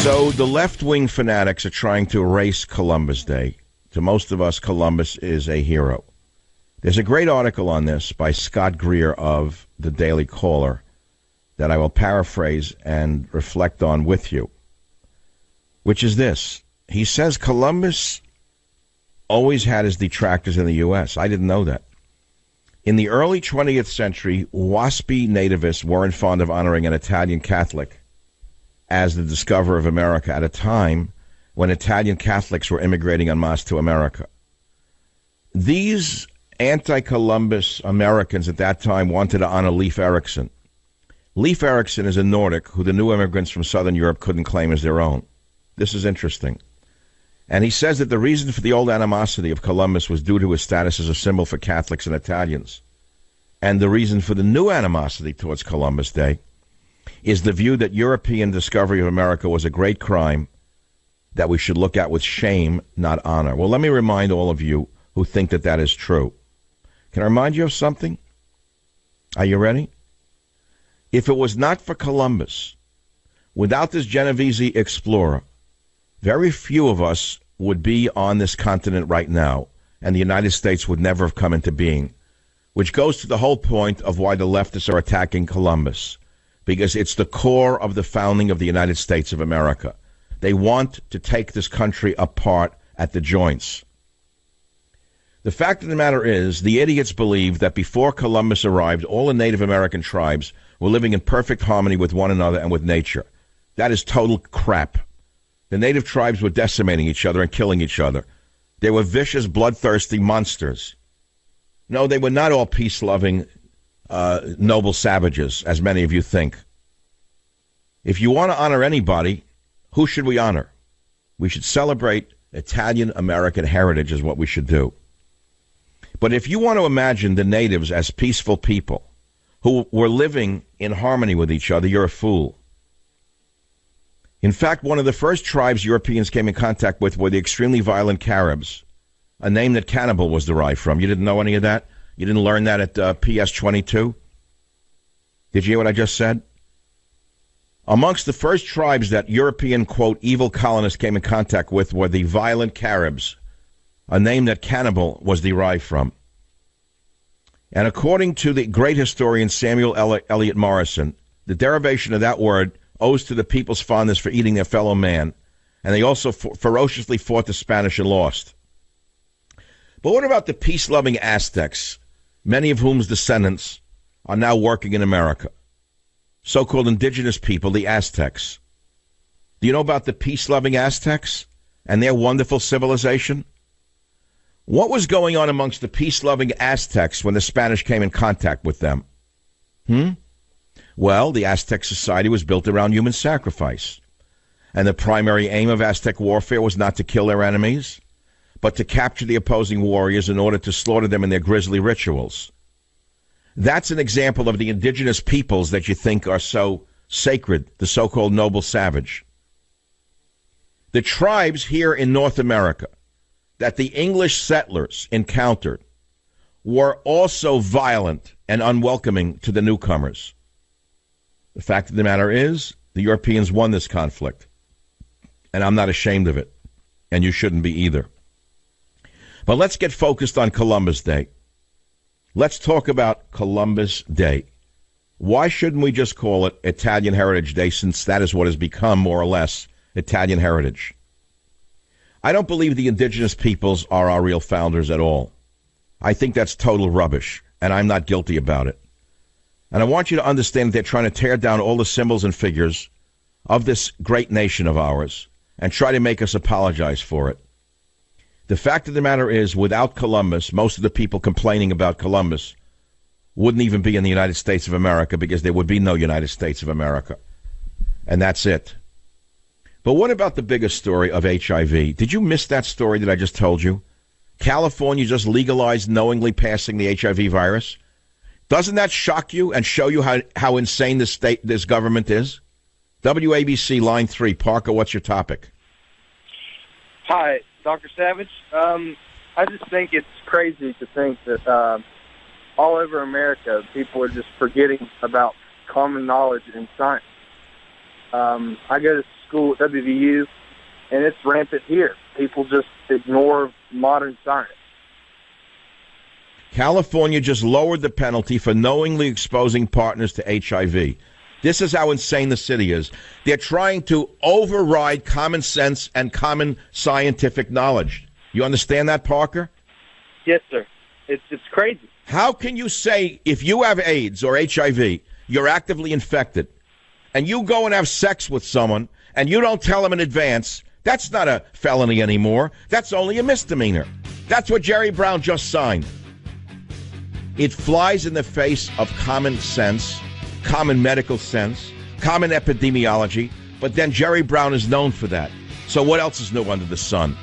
So the left-wing fanatics are trying to erase Columbus Day. To most of us, Columbus is a hero. There's a great article on this by Scott Greer of the Daily Caller that I will paraphrase and reflect on with you, which is this. He says Columbus always had his detractors in the U.S. I didn't know that. In the early 20th century, waspy nativists weren't fond of honoring an Italian Catholic as the discoverer of America at a time when Italian Catholics were immigrating en masse to America. These anti-Columbus Americans at that time wanted to honor Leif Erikson. Leif Erikson is a Nordic who the new immigrants from Southern Europe couldn't claim as their own. This is interesting. And he says that the reason for the old animosity of Columbus was due to his status as a symbol for Catholics and Italians. And the reason for the new animosity towards Columbus Day is the view that European discovery of America was a great crime that we should look at with shame, not honor. Well, let me remind all of you who think that that is true. Can I remind you of something? Are you ready? If it was not for Columbus, without this Genovese explorer, very few of us would be on this continent right now, and the United States would never have come into being, which goes to the whole point of why the leftists are attacking Columbus. Because it's the core of the founding of the United States of America. They want to take this country apart at the joints. The fact of the matter is, the idiots believe that before Columbus arrived, all the Native American tribes were living in perfect harmony with one another and with nature. That is total crap. The native tribes were decimating each other and killing each other. They were vicious, bloodthirsty monsters. No, they were not all peace-loving, noble savages, as many of you think. If you want to honor anybody, who should we honor? We should celebrate Italian-American heritage is what we should do. But if you want to imagine the natives as peaceful people who were living in harmony with each other, you're a fool. In fact, one of the first tribes Europeans came in contact with were the extremely violent Caribs, a name that cannibal was derived from. You didn't know any of that? You didn't learn that at PS 22? Did you hear what I just said? Amongst the first tribes that European, quote, evil colonists came in contact with were the violent Caribs, a name that cannibal was derived from. And according to the great historian Samuel Eliot Morison, the derivation of that word owes to the people's fondness for eating their fellow man, and they also ferociously fought the Spanish and lost. But what about the peace-loving Aztecs, many of whom's descendants are now working in America? So-called indigenous people, the Aztecs. Do you know about the peace-loving Aztecs and their wonderful civilization? What was going on amongst the peace-loving Aztecs when the Spanish came in contact with them? Well, the Aztec society was built around human sacrifice. And the primary aim of Aztec warfare was not to kill their enemies, but to capture the opposing warriors in order to slaughter them in their grisly rituals. That's an example of the indigenous peoples that you think are so sacred, the so-called noble savage. The tribes here in North America that the English settlers encountered were also violent and unwelcoming to the newcomers. The fact of the matter is, the Europeans won this conflict. And I'm not ashamed of it. And you shouldn't be either. But let's get focused on Columbus Day. Let's talk about Columbus Day. Why shouldn't we just call it Italian Heritage Day, since that is what has become, more or less, Italian heritage? I don't believe the indigenous peoples are our real founders at all. I think that's total rubbish, and I'm not guilty about it. And I want you to understand that they're trying to tear down all the symbols and figures of this great nation of ours and try to make us apologize for it. The fact of the matter is, without Columbus, most of the people complaining about Columbus wouldn't even be in the United States of America, because there would be no United States of America. And that's it. But what about the biggest story of HIV? Did you miss that story that I just told you? California just legalized knowingly passing the HIV virus. Doesn't that shock you and show you how insane this government is? WABC, line 3. Parker, what's your topic? Hi, Dr. Savage. I just think it's crazy to think that all over America, people are just forgetting about common knowledge and science. I go to school at WVU, and it's rampant here. People just ignore modern science. California just lowered the penalty for knowingly exposing partners to HIV. This is how insane the city is. They're trying to override common sense and common scientific knowledge. You understand that, Parker? Yes, sir. It's crazy. How can you say if you have AIDS or HIV, you're actively infected, and you go and have sex with someone, and you don't tell them in advance, that's not a felony anymore. That's only a misdemeanor. That's what Jerry Brown just signed. It flies in the face of common sense, common medical sense, common epidemiology, but then Jerry Brown is known for that. So what else is new under the sun?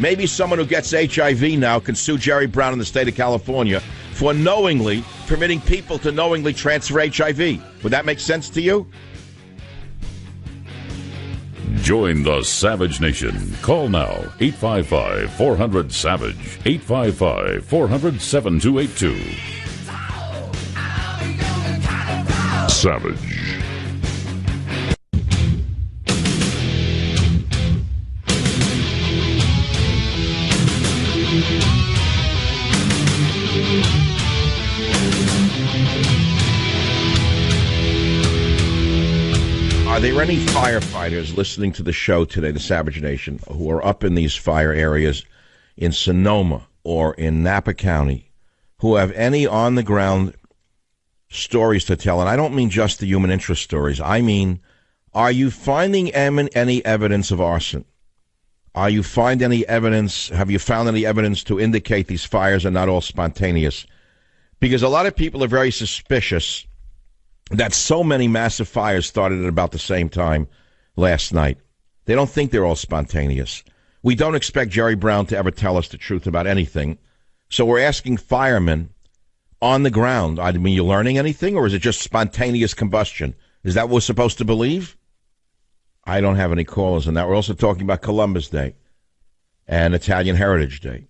Maybe someone who gets HIV now can sue Jerry Brown in the state of California for knowingly permitting people to knowingly transfer HIV. Would that make sense to you? Join the Savage Nation. Call now, 855-400-SAVAGE, 855-400-7282. Savage. Are there any firefighters listening to the show today, the Savage Nation, who are up in these fire areas in Sonoma or in Napa County, who have any on-the-ground stories to tell? And I don't mean just the human interest stories. I mean, are you finding any evidence of arson? Are you find any evidence? Have you found any evidence to indicate these fires are not all spontaneous? Because a lot of people are very suspicious that so many massive fires started at about the same time last night. They don't think they're all spontaneous. We don't expect Jerry Brown to ever tell us the truth about anything. So we're asking firemen on the ground, I mean, you learning anything, or is it just spontaneous combustion? Is that what we're supposed to believe? I don't have any callers on that. We're also talking about Columbus Day and Italian Heritage Day.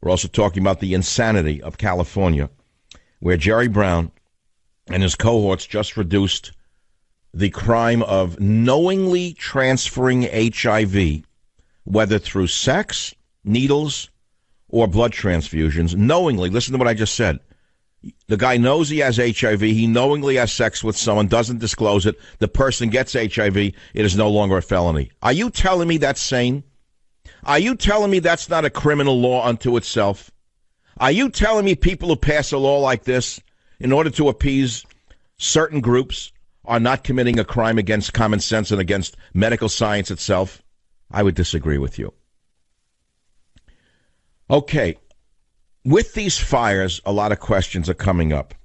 We're also talking about the insanity of California, where Jerry Brown and his cohorts just reduced the crime of knowingly transferring HIV, whether through sex, needles, or blood transfusions. Knowingly, listen to what I just said. The guy knows he has HIV. He knowingly has sex with someone, doesn't disclose it. The person gets HIV. It is no longer a felony. Are you telling me that's sane? Are you telling me that's not a criminal law unto itself? Are you telling me people who pass a law like this in order to appease certain groups are not committing a crime against common sense and against medical science itself? I would disagree with you. Okay. With these fires, a lot of questions are coming up.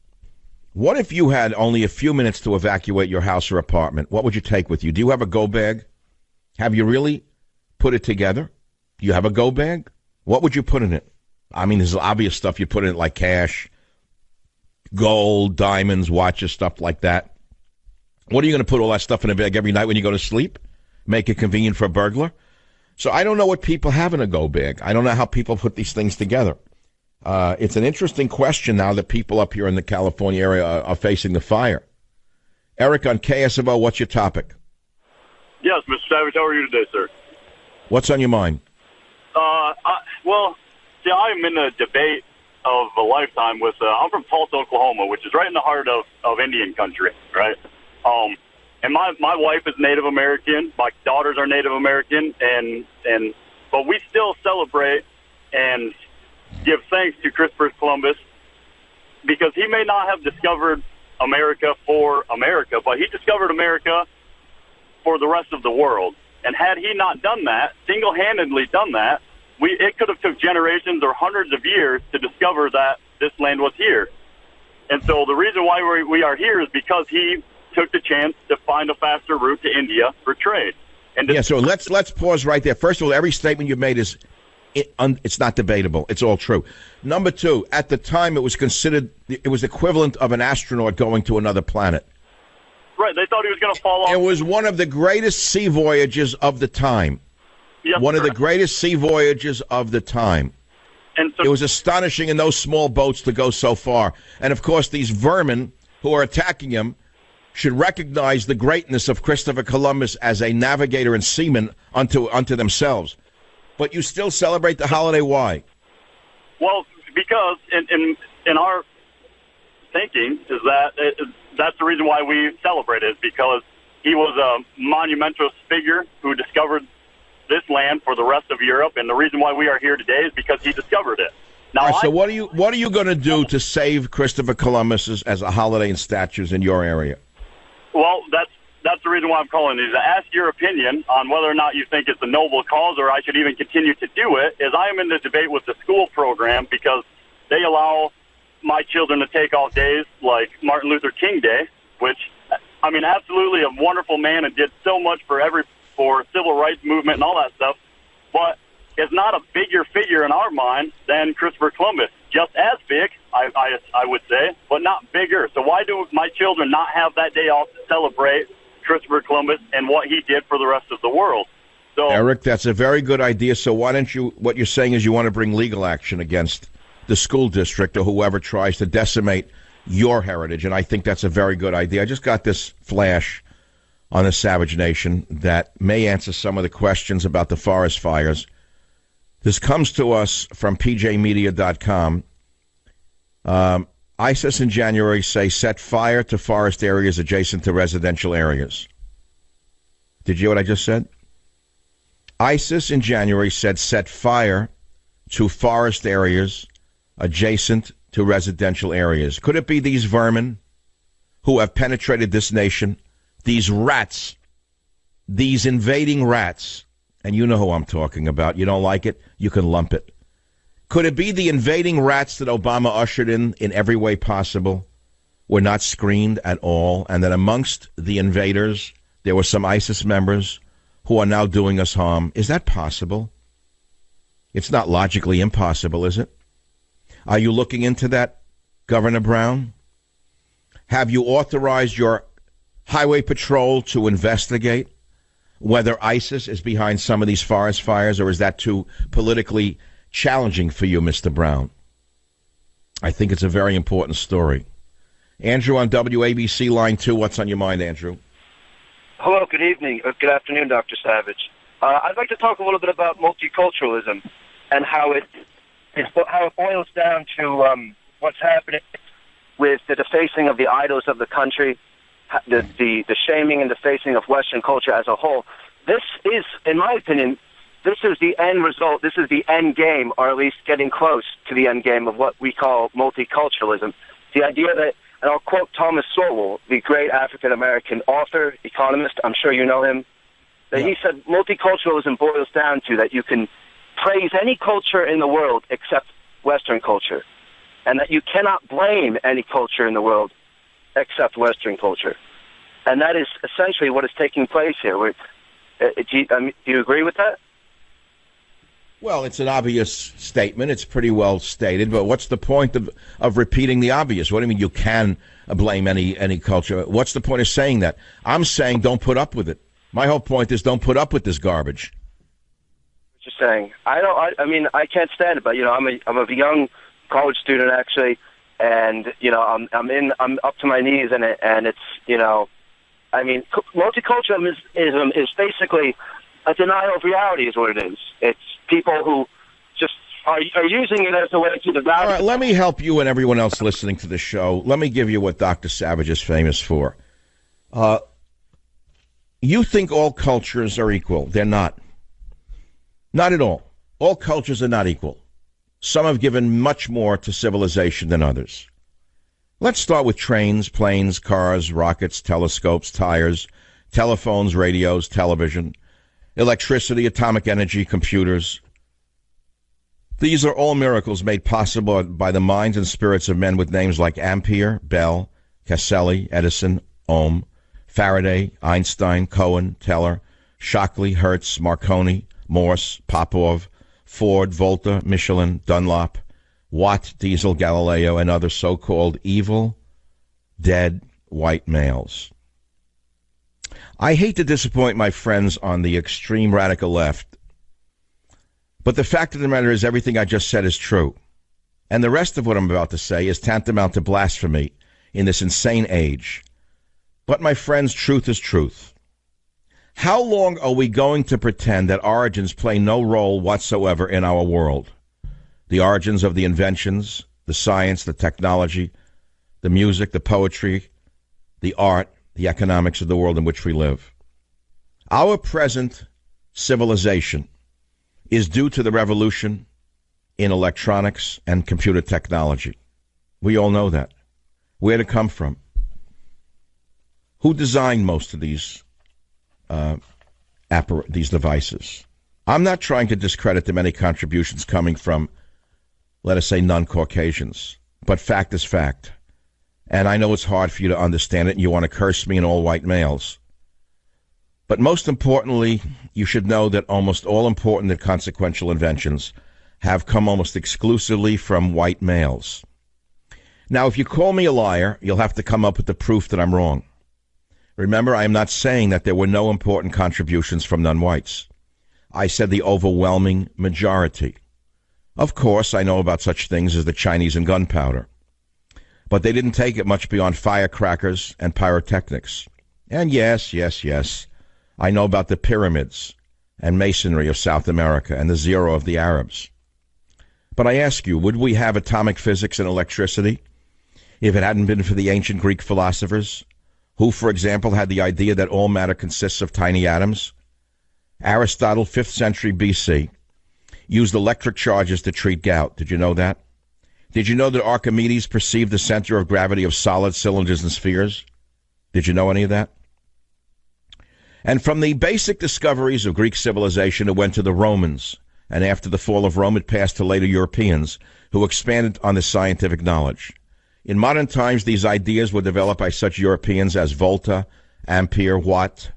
What if you had only a few minutes to evacuate your house or apartment? What would you take with you? Do you have a go bag? Have you really put it together? Do you have a go bag? What would you put in it? I mean, there's obvious stuff you put in it, like cash, gold, diamonds, watches, stuff like that. What are you going to put all that stuff in a bag every night when you go to sleep? Make it convenient for a burglar? So I don't know what people have in a go bag. I don't know how people put these things together. It's an interesting question now that people up here in the California area are facing the fire. Eric on KSFO, what's your topic? Yes, Mr. Savage, how are you today, sir? What's on your mind? I'm in a debate of a lifetime with, I'm from Tulsa, Oklahoma, which is right in the heart of Indian country, right? And my wife is Native American, my daughters are Native American, but we still celebrate and give thanks to Christopher Columbus because he may not have discovered America for America, but he discovered America for the rest of the world. And had he not done that, single-handedly done that, it could have took generations or hundreds of years to discover that this land was here. And so the reason why we are here is because he took the chance to find a faster route to India for trade. And so let's pause right there. First of all, every statement you've made is it's not debatable. It's all true. Number two, at the time it was equivalent of an astronaut going to another planet. Right, they thought he was going to fall off. It was one of the greatest sea voyages of the time. Yes, one of the greatest sea voyages of the time. And so, it was astonishing in those small boats to go so far. And, of course, these vermin who are attacking him should recognize the greatness of Christopher Columbus as a navigator and seaman unto themselves. But you still celebrate the holiday. Why? Well, because in our thinking is that that's the reason why we celebrate it, is because he was a monumental figure who discovered this land for the rest of Europe, and the reason why we are here today is because he discovered it. Now, right, so what are you going to do to save Christopher Columbus as a holiday and statues in your area? Well, that's the reason why I'm calling is to ask your opinion on whether or not you think it's a noble cause or I should even continue to do it, as I am in the debate with the school program because they allow my children to take off days like Martin Luther King Day, which, I mean, absolutely a wonderful man and did so much for civil rights movement and all that stuff, but is not a bigger figure in our mind than Christopher Columbus. Just as big, I would say, but not bigger. So why do my children not have that day off to celebrate Christopher Columbus and what he did for the rest of the world? So, Eric, that's a very good idea. So why don't you, what you're saying is you want to bring legal action against the school district or whoever tries to decimate your heritage, and I think that's a very good idea. I just got this flash on the Savage Nation that may answer some of the questions about the forest fires. This comes to us from pjmedia.com. ISIS in January say set fire to forest areas adjacent to residential areas. Did you hear what I just said? ISIS in January said set fire to forest areas adjacent to residential areas. Could it be these vermin who have penetrated this nation, these rats, these invading rats? And you know who I'm talking about. You don't like it, you can lump it. Could it be the invading rats that Obama ushered in every way possible were not screened at all, and that amongst the invaders there were some ISIS members who are now doing us harm? Is that possible? It's not logically impossible, is it? Are you looking into that, Governor Brown? Have you authorized your highway patrol to investigate whether ISIS is behind some of these forest fires, or is that too politically challenging for you, Mr. Brown? I think it's a very important story. Andrew on WABC Line 2, what's on your mind, Andrew? Hello, good evening. Good afternoon, Dr. Savage. I'd like to talk a little bit about multiculturalism and how it boils down to what's happening with the defacing of the idols of the country, the shaming and defacing of Western culture as a whole. This is, in my opinion, this is the end result. This is the end game, or at least getting close to the end game of what we call multiculturalism. The idea that, and I'll quote Thomas Sowell, the great African-American author, economist, I'm sure you know him, that he said multiculturalism boils down to that you can praise any culture in the world except Western culture, and that you cannot blame any culture in the world except Western culture. And that is essentially what is taking place here. Do you agree with that? Well, it's an obvious statement. It's pretty well stated, but what's the point of repeating the obvious? What do you mean you can blame any culture? What's the point of saying that? I'm saying don't put up with it. My whole point is don't put up with this garbage. Just saying. I mean, I can't stand it, but I'm a young college student actually, and I'm up to my knees in it, and it's I mean, multiculturalism is basically a denial of reality, is what it is. It's people who just are using it as a way to devour. All right, let me help you and everyone else listening to the show. Let me give you what Dr. Savage is famous for. You think all cultures are equal. They're not. Not at all. All cultures are not equal. Some have given much more to civilization than others. Let's start with trains, planes, cars, rockets, telescopes, tires, telephones, radios, television, electricity, atomic energy, computers. These are all miracles made possible by the minds and spirits of men with names like Ampere, Bell, Caselli, Edison, Ohm, Faraday, Einstein, Cohen, Teller, Shockley, Hertz, Marconi, Morse, Popov, Ford, Volta, Michelin, Dunlop, Watt, Diesel, Galileo, and other so-called evil, dead white males. I hate to disappoint my friends on the extreme radical left, but the fact of the matter is everything I just said is true. And the rest of what I'm about to say is tantamount to blasphemy in this insane age. But my friends, truth is truth. How long are we going to pretend that origins play no role whatsoever in our world? The origins of the inventions, the science, the technology, the music, the poetry, the art, the economics of the world in which we live. Our present civilization is due to the revolution in electronics and computer technology. We all know that. Where did it come from? Who designed most of these devices? I'm not trying to discredit the many contributions coming from, let us say, non-Caucasians, but fact is fact. And I know it's hard for you to understand it, and you want to curse me and all white males. But most importantly, you should know that almost all important and consequential inventions have come almost exclusively from white males. Now, if you call me a liar, you'll have to come up with the proof that I'm wrong. Remember, I am not saying that there were no important contributions from non-whites. I said the overwhelming majority. Of course, I know about such things as the Chinese and gunpowder. But they didn't take it much beyond firecrackers and pyrotechnics. And yes, I know about the pyramids and masonry of South America and the zero of the Arabs. But I ask you, would we have atomic physics and electricity if it hadn't been for the ancient Greek philosophers, who, for example, had the idea that all matter consists of tiny atoms? Aristotle, 5th century BC, used electric charges to treat gout. Did you know that? Did you know that Archimedes perceived the center of gravity of solid cylinders and spheres? Did you know any of that? And from the basic discoveries of Greek civilization, it went to the Romans. And after the fall of Rome, it passed to later Europeans, who expanded on this scientific knowledge. In modern times, these ideas were developed by such Europeans as Volta, Ampere, Watt,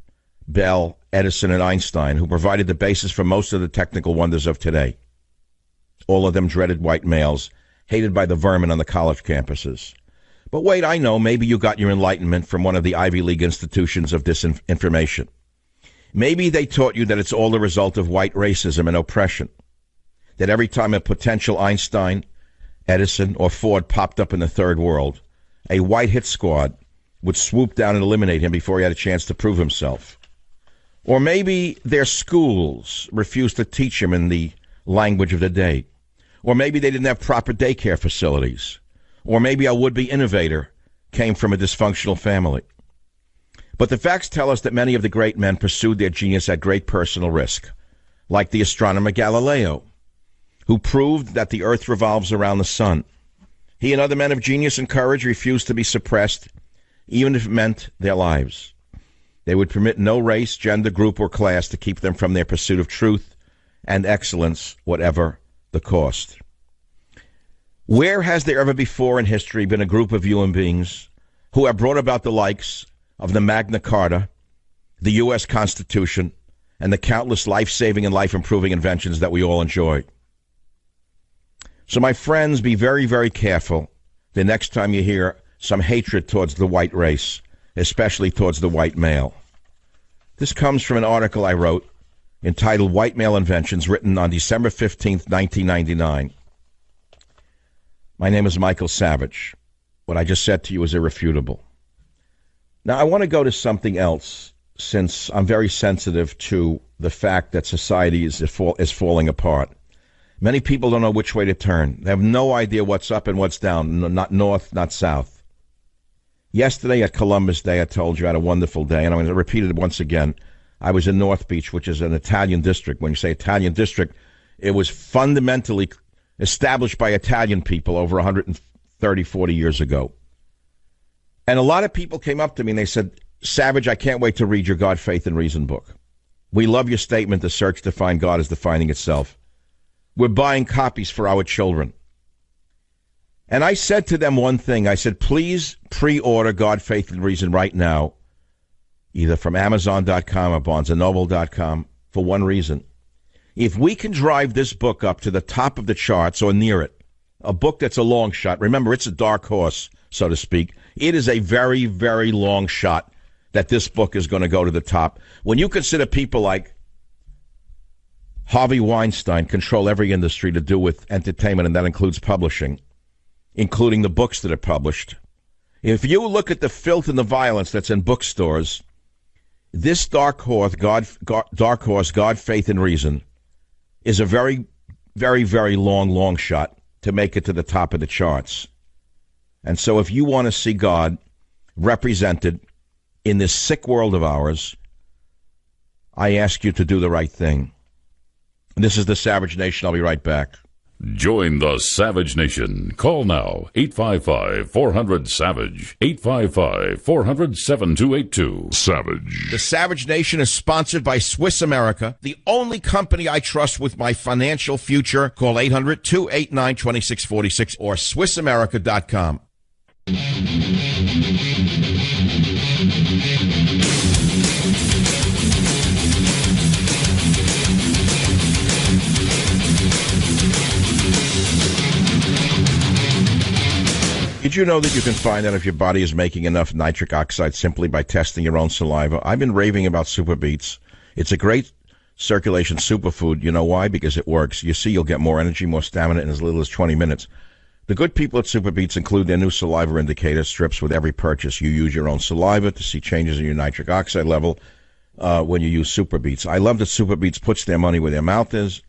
Bell, Edison, and Einstein, who provided the basis for most of the technical wonders of today. All of them dreaded white males, hated by the vermin on the college campuses. But wait, I know, maybe you got your enlightenment from one of the Ivy League institutions of disinformation. Maybe they taught you that it's all the result of white racism and oppression, that every time a potential Einstein, Edison, or Ford popped up in the third world, a white hit squad would swoop down and eliminate him before he had a chance to prove himself. Or maybe their schools refused to teach him in the language of the day. Or maybe they didn't have proper daycare facilities. Or maybe a would-be innovator came from a dysfunctional family. But the facts tell us that many of the great men pursued their genius at great personal risk, like the astronomer Galileo, who proved that the earth revolves around the sun. He and other men of genius and courage refused to be suppressed, even if it meant their lives. They would permit no race, gender, group, or class to keep them from their pursuit of truth and excellence, whatever the cost. Where has there ever before in history been a group of human beings who have brought about the likes of the Magna Carta, the U.S. Constitution, and the countless life-saving and life-improving inventions that we all enjoy. So, my friends, be very, very careful the next time you hear some hatred towards the white race, especially towards the white male. This comes from an article I wrote entitled White Male Inventions, written on December 15th, 1999. My name is Michael Savage. What I just said to you is irrefutable. Now, I want to go to something else, since I'm very sensitive to the fact that society is falling apart. Many people don't know which way to turn. They have no idea what's up and what's down, not north, not south. Yesterday at Columbus Day, I told you I had a wonderful day, and I'm going to repeat it once again. I was in North Beach, which is an Italian district. When you say Italian district, it was fundamentally established by Italian people over 130, 40 years ago. And a lot of people came up to me and they said, Savage, I can't wait to read your God, Faith, and Reason book. We love your statement, the search to find God is defining itself. We're buying copies for our children. And I said to them one thing. I said, please pre-order God, Faith, and Reason right now, either from Amazon.com or BarnesandNoble.com, for one reason. If we can drive this book up to the top of the charts or near it, a book that's a long shot, remember, it's a dark horse, so to speak. It is a very, very long shot that this book is going to go to the top. When you consider people like Harvey Weinstein control every industry to do with entertainment, and that includes publishing, including the books that are published. If you look at the filth and the violence that's in bookstores, this dark horse, God, Faith, and Reason, is a very, very, very long shot to make it to the top of the charts. And so if you want to see God represented in this sick world of ours, I ask you to do the right thing. This is the Savage Nation. I'll be right back. Join the Savage Nation. Call now, 855-400-SAVAGE, 855-400-7282. Savage. The Savage Nation is sponsored by Swiss America, the only company I trust with my financial future. Call 800-289-2646 or SwissAmerica.com. Did you know that you can find out if your body is making enough nitric oxide simply by testing your own saliva? I've been raving about Super Beets. It's a great circulation superfood. You know why? Because it works. You see, you'll get more energy, more stamina in as little as 20 minutes. The good people at Super Beets include their new saliva indicator strips with every purchase. You use your own saliva to see changes in your nitric oxide level when you use Super Beets. I love that Super Beets puts their money where their mouth is.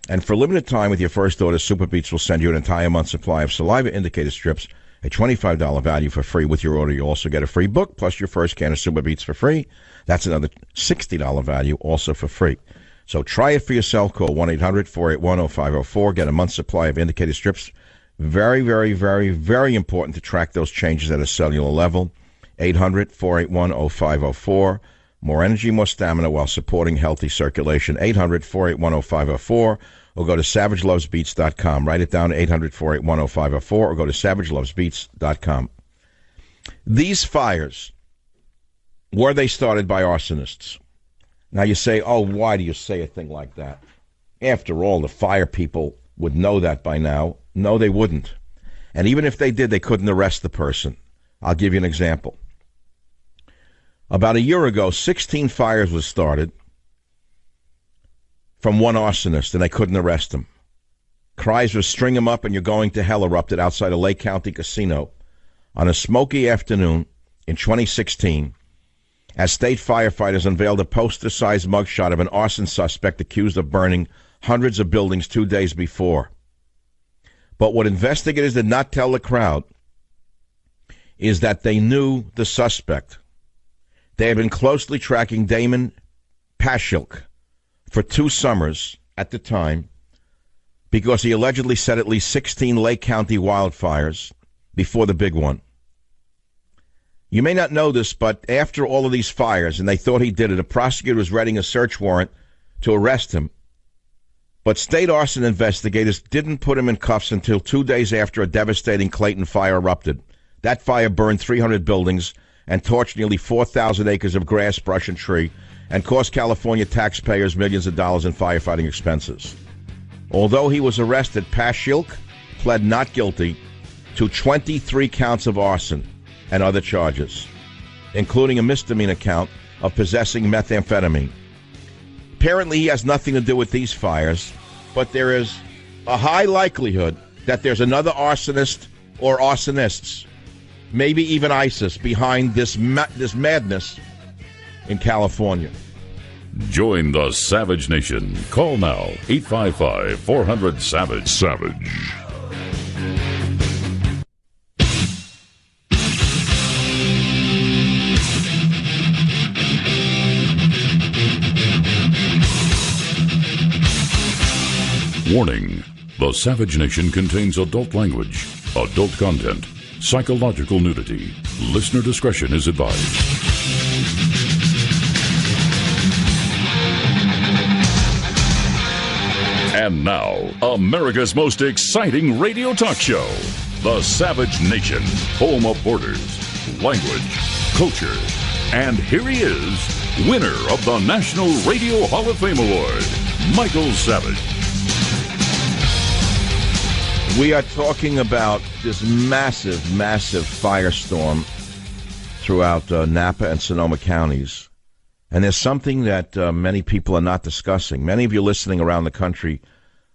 And for a limited time with your first order, Super Beets will send you an entire month's supply of saliva indicator strips, a $25 value for free. With your order, you also get a free book, plus your first can of Super Beets for free. That's another $60 value, also for free. So try it for yourself. Call 1-800-481-0504. Get a month's supply of indicator strips. Very, very, very, very important to track those changes at a cellular level. 800-481-0504. More energy, more stamina while supporting healthy circulation. 800-481-0504. Or go to SavageLovesBeats.com. Write it down, 800-481-0504, or go to SavageLovesBeats.com. These fires, were they started by arsonists? Now you say, oh, why do you say a thing like that? After all, the fire people would know that by now. No, they wouldn't. And even if they did, they couldn't arrest the person. I'll give you an example. About a year ago, 16 fires were started from one arsonist, and they couldn't arrest him. Cries of "string him up and you're going to hell" erupted outside a Lake County casino on a smoky afternoon in 2016 as state firefighters unveiled a poster-sized mugshot of an arson suspect accused of burning hundreds of buildings 2 days before. But what investigators did not tell the crowd is that they knew the suspect. They had been closely tracking Damon Paschilk for 2 summers at the time because he allegedly set at least 16 Lake County wildfires before the big one. You may not know this, but after all of these fires, and they thought he did it, a prosecutor was writing a search warrant to arrest him. But state arson investigators didn't put him in cuffs until 2 days after a devastating Clayton fire erupted. That fire burned 300 buildings and torched nearly 4,000 acres of grass, brush, and tree, and cost California taxpayers millions of dollars in firefighting expenses. Although he was arrested, Paschilk pled not guilty to 23 counts of arson and other charges, including a misdemeanor count of possessing methamphetamine. Apparently, he has nothing to do with these fires, but there is a high likelihood that there's another arsonist or arsonists, maybe even ISIS, behind this madness in California. Join the Savage Nation. Call now, 855-400-SAVAGE. Savage. Warning. The Savage Nation contains adult language, adult content, psychological nudity. Listener discretion is advised. And now, America's most exciting radio talk show, The Savage Nation, home of borders, language, culture, and here he is, winner of the National Radio Hall of Fame Award, Michael Savage. We are talking about this massive firestorm throughout Napa and Sonoma counties. And there's something that many people are not discussing. Many of you listening around the country,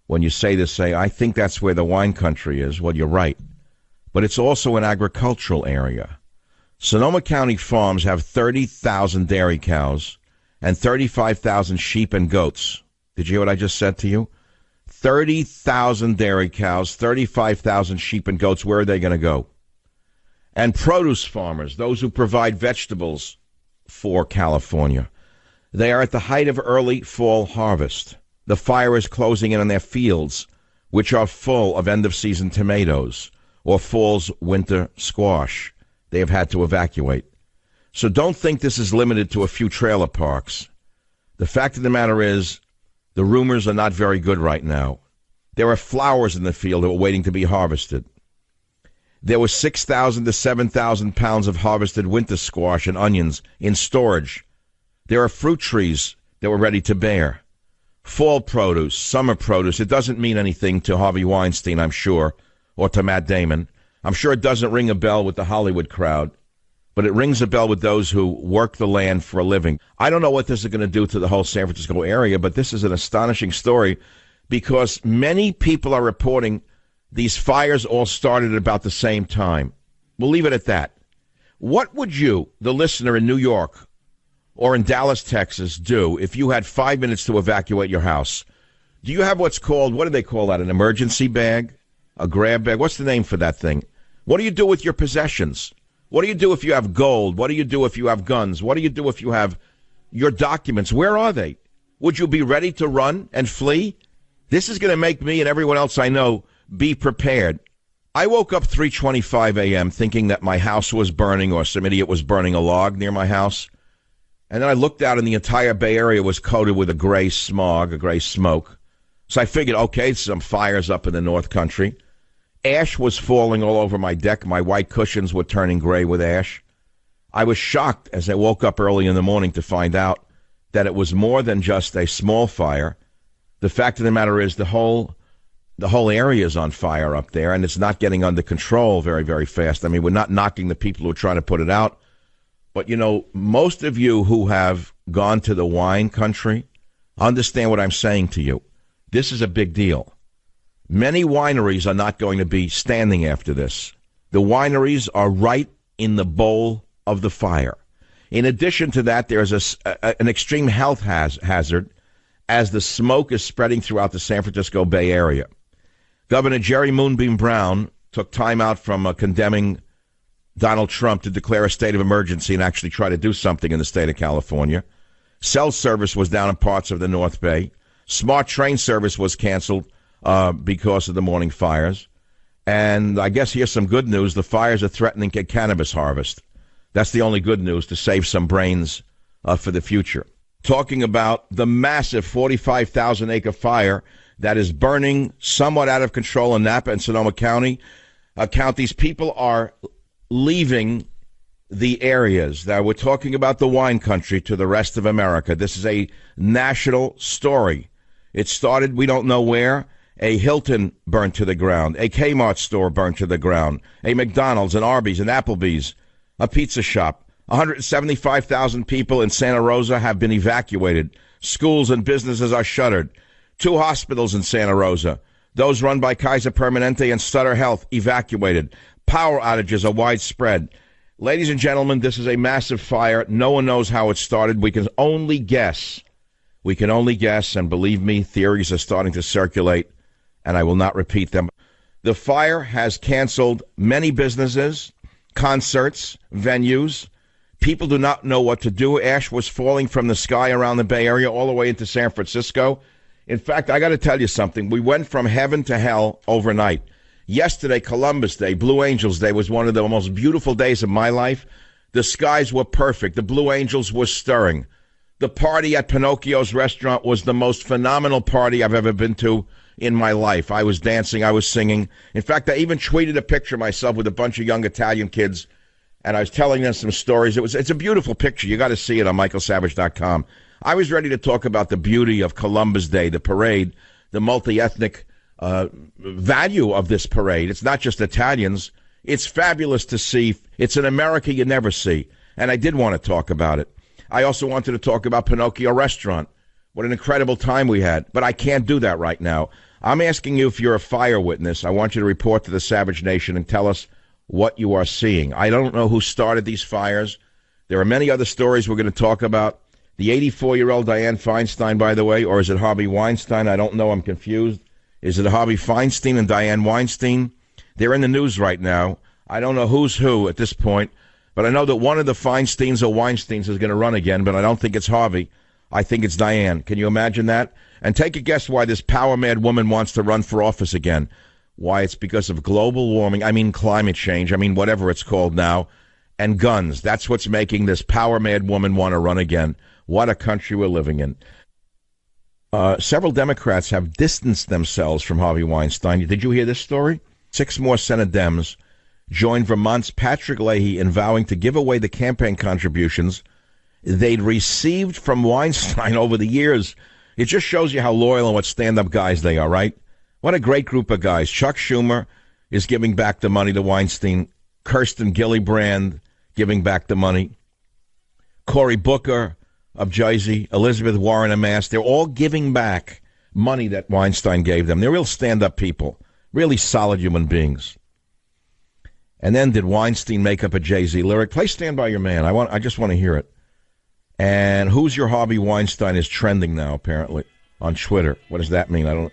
when you say this, say, I think that's where the wine country is. Well, you're right. But it's also an agricultural area. Sonoma County farms have 30,000 dairy cows and 35,000 sheep and goats. Did you hear what I just said to you? 30,000 dairy cows, 35,000 sheep and goats. Where are they going to go? And produce farmers, those who provide vegetables for California, they are at the height of early fall harvest. The fire is closing in on their fields, which are full of end-of-season tomatoes or fall's winter squash. They have had to evacuate. So don't think this is limited to a few trailer parks. The fact of the matter is, the rumors are not very good right now. There are flowers in the field that were waiting to be harvested. There was 6,000 to 7,000 pounds of harvested winter squash and onions in storage. There are fruit trees that were ready to bear. Fall produce, summer produce. It doesn't mean anything to Harvey Weinstein, I'm sure, or to Matt Damon. I'm sure it doesn't ring a bell with the Hollywood crowd, but it rings a bell with those who work the land for a living. I don't know what this is going to do to the whole San Francisco area, but this is an astonishing story because many people are reporting these fires all started at about the same time. We'll leave it at that. What would you, the listener in New York or in Dallas, Texas, do if you had 5 minutes to evacuate your house? Do you have what's called, what do they call that, an emergency bag? A grab bag? What's the name for that thing? What do you do with your possessions? What do you do if you have gold? What do you do if you have guns? What do you do if you have your documents? Where are they? Would you be ready to run and flee? This is going to make me and everyone else I know be prepared. I woke up 3:25 a.m. thinking that my house was burning or some idiot was burning a log near my house. And then I looked out and the entire Bay Area was coated with a gray smog, a gray smoke. So I figured, okay, some fires up in the North Country. Ash was falling all over my deck. My white cushions were turning gray with ash. I was shocked as I woke up early in the morning to find out that it was more than just a small fire. The fact of the matter is the whole area is on fire up there, and it's not getting under control very, very fast. I mean, we're not knocking the people who are trying to put it out. But, you know, most of you who have gone to the wine country understand what I'm saying to you. This is a big deal. Many wineries are not going to be standing after this. The wineries are right in the bowl of the fire. In addition to that, there's an extreme health hazard as the smoke is spreading throughout the San Francisco Bay Area. Governor Jerry Moonbeam Brown took time out from condemning Donald Trump to declare a state of emergency and actually try to do something in the state of California. Cell service was down in parts of the North Bay. Smart train service was canceled because of the morning fires. And I guess here's some good news. The fires are threatening a cannabis harvest. That's the only good news to save some brains for the future. Talking about the massive 45,000-acre fire that is burning somewhat out of control in Napa and Sonoma counties. People are leaving the areas that we're talking about the wine country to the rest of America. This is a national story. It started, we don't know where. A Hilton burned to the ground. A Kmart store burned to the ground. A McDonald's, an Arby's, an Applebee's, a pizza shop. 175,000 people in Santa Rosa have been evacuated. Schools and businesses are shuttered. 2 hospitals in Santa Rosa, those run by Kaiser Permanente and Sutter Health, evacuated. Power outages are widespread. Ladies and gentlemen, this is a massive fire. No one knows how it started. We can only guess. We can only guess, and believe me, theories are starting to circulate, and I will not repeat them. The fire has canceled many businesses, concerts, venues. People do not know what to do. Ash was falling from the sky around the Bay Area all the way into San Francisco. In fact, I got to tell you something. We went from heaven to hell overnight. Yesterday, Columbus Day, Blue Angels Day, was one of the most beautiful days of my life. The skies were perfect. The Blue Angels were stirring. The party at Pinocchio's restaurant was the most phenomenal party I've ever been to in my life. I was dancing. I was singing. In fact, I even tweeted a picture of myself with a bunch of young Italian kids, and I was telling them some stories. It's a beautiful picture. You got to see it on michaelsavage.com. I was ready to talk about the beauty of Columbus Day, the parade, the multi-ethnic value of this parade. It's not just Italians. It's fabulous to see. It's an America you never see. And I did want to talk about it. I also wanted to talk about Pinocchio Restaurant. What an incredible time we had. But I can't do that right now. I'm asking you if you're a fire witness. I want you to report to the Savage Nation and tell us what you are seeing. I don't know who started these fires. There are many other stories we're going to talk about. The 84-year-old Dianne Feinstein, by the way, or is it Harvey Weinstein? I don't know. I'm confused. Is it Harvey Feinstein and Dianne Weinstein? They're in the news right now. I don't know who's who at this point, but I know that one of the Feinsteins or Weinsteins is going to run again, but I don't think it's Harvey. I think it's Dianne. Can you imagine that? And take a guess why this power-mad woman wants to run for office again. Why? It's because of global warming. I mean climate change. I mean whatever it's called now. And guns. That's what's making this power-mad woman want to run again. What a country we're living in. Several Democrats have distanced themselves from Harvey Weinstein. Did you hear this story? 6 more Senate Dems joined Vermont's Patrick Leahy in vowing to give away the campaign contributions they'd received from Weinstein over the years. It just shows you how loyal and what stand-up guys they are, right? What a great group of guys. Chuck Schumer is giving back the money to Weinstein. Kirsten Gillibrand giving back the money. Cory Booker of Jersey, Elizabeth Warren of Mass, they're all giving back money that Weinstein gave them. They're real stand-up people, really solid human beings. And then did Weinstein make up a Jay-Z lyric? Play Stand By Your Man. I just want to hear it. And Who's Your Harvey Weinstein is trending now, apparently, on Twitter. What does that mean? I don't know.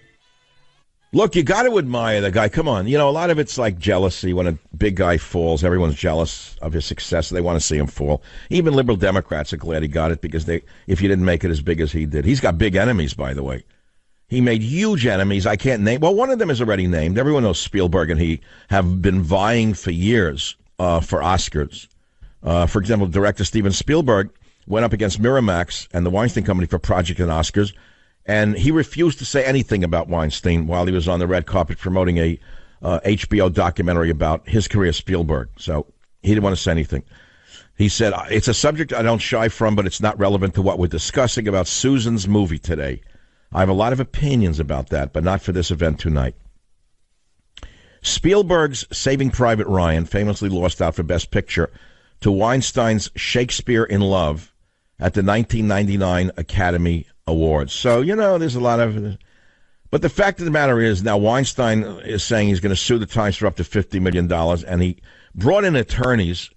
Look, you got to admire the guy. Come on. You know, a lot of it's like jealousy. When a big guy falls, everyone's jealous of his success. They want to see him fall. Even liberal Democrats are glad he got it because if you didn't make it as big as he did. He's got big enemies, by the way. He made huge enemies. I can't name. Well, one of them is already named. Everyone knows Spielberg and he have been vying for years for Oscars. For example, director Steven Spielberg went up against Miramax and the Weinstein Company for Project and Oscars. And he refused to say anything about Weinstein while he was on the red carpet promoting a HBO documentary about his career, Spielberg. So he didn't want to say anything. He said, it's a subject I don't shy from, but it's not relevant to what we're discussing about Susan's movie today. I have a lot of opinions about that, but not for this event tonight. Spielberg's Saving Private Ryan famously lost out for Best Picture to Weinstein's Shakespeare in Love at the 1999 Academy Awards. So, you know, there's a lot of... But the fact of the matter is, now Weinstein is saying he's going to sue the Times for up to $50 million, and he brought in attorneys,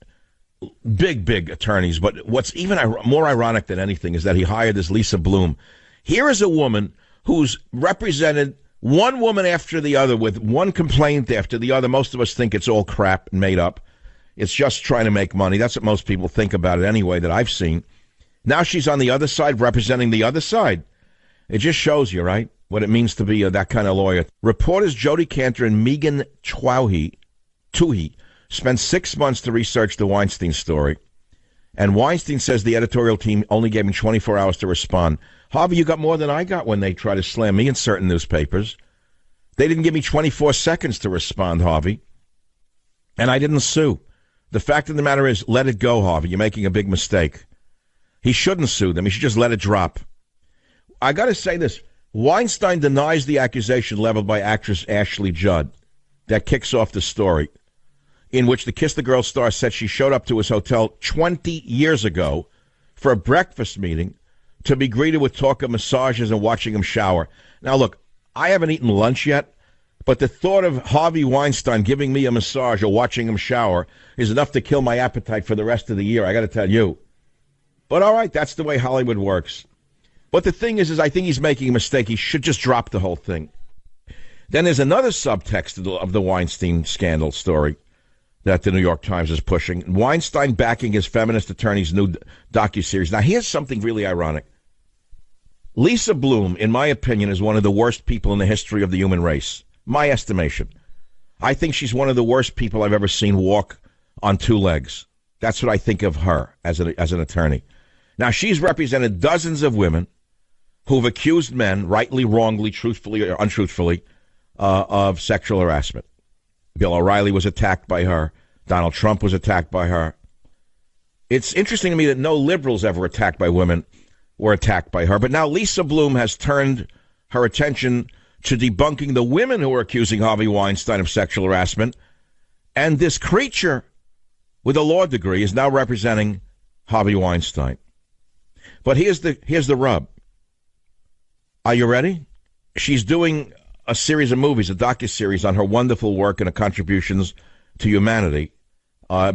big attorneys, but what's even more ironic than anything is that he hired this Lisa Bloom. Here is a woman who's represented one woman after the other with one complaint after the other. Most of us think it's all crap and made up. It's just trying to make money. That's what most people think about it anyway that I've seen. Now she's on the other side representing the other side. It just shows you, right, what it means to be that kind of lawyer. Reporters Jodi Kantor and Megan Twohy spent 6 months to research the Weinstein story. And Weinstein says the editorial team only gave him 24 hours to respond. Harvey, you got more than I got when they tried to slam me in certain newspapers. They didn't give me 24 seconds to respond, Harvey. And I didn't sue. The fact of the matter is, let it go, Harvey. You're making a big mistake. He shouldn't sue them. He should just let it drop. I got to say this. Weinstein denies the accusation leveled by actress Ashley Judd that kicks off the story, in which the Kiss the Girl star said she showed up to his hotel 20 years ago for a breakfast meeting to be greeted with talk of massages and watching him shower. Now, look, I haven't eaten lunch yet, but the thought of Harvey Weinstein giving me a massage or watching him shower is enough to kill my appetite for the rest of the year, I got to tell you. But all right, that's the way Hollywood works. But the thing is I think he's making a mistake. He should just drop the whole thing. Then there's another subtext of the Weinstein scandal story that the New York Times is pushing. Weinstein backing his feminist attorney's new docuseries. Now, here's something really ironic. Lisa Bloom, in my opinion, is one of the worst people in the history of the human race. My estimation. I think she's one of the worst people I've ever seen walk on two legs. That's what I think of her as an attorney. Now, she's represented dozens of women who've accused men, rightly, wrongly, truthfully, or untruthfully, of sexual harassment. Bill O'Reilly was attacked by her. Donald Trump was attacked by her. It's interesting to me that no liberals ever attacked by women were attacked by her. But now Lisa Bloom has turned her attention to debunking the women who are accusing Harvey Weinstein of sexual harassment. And this creature with a law degree is now representing Harvey Weinstein. But here's the rub. Are you ready? She's doing a series of movies, a docuseries on her wonderful work and her contributions to humanity,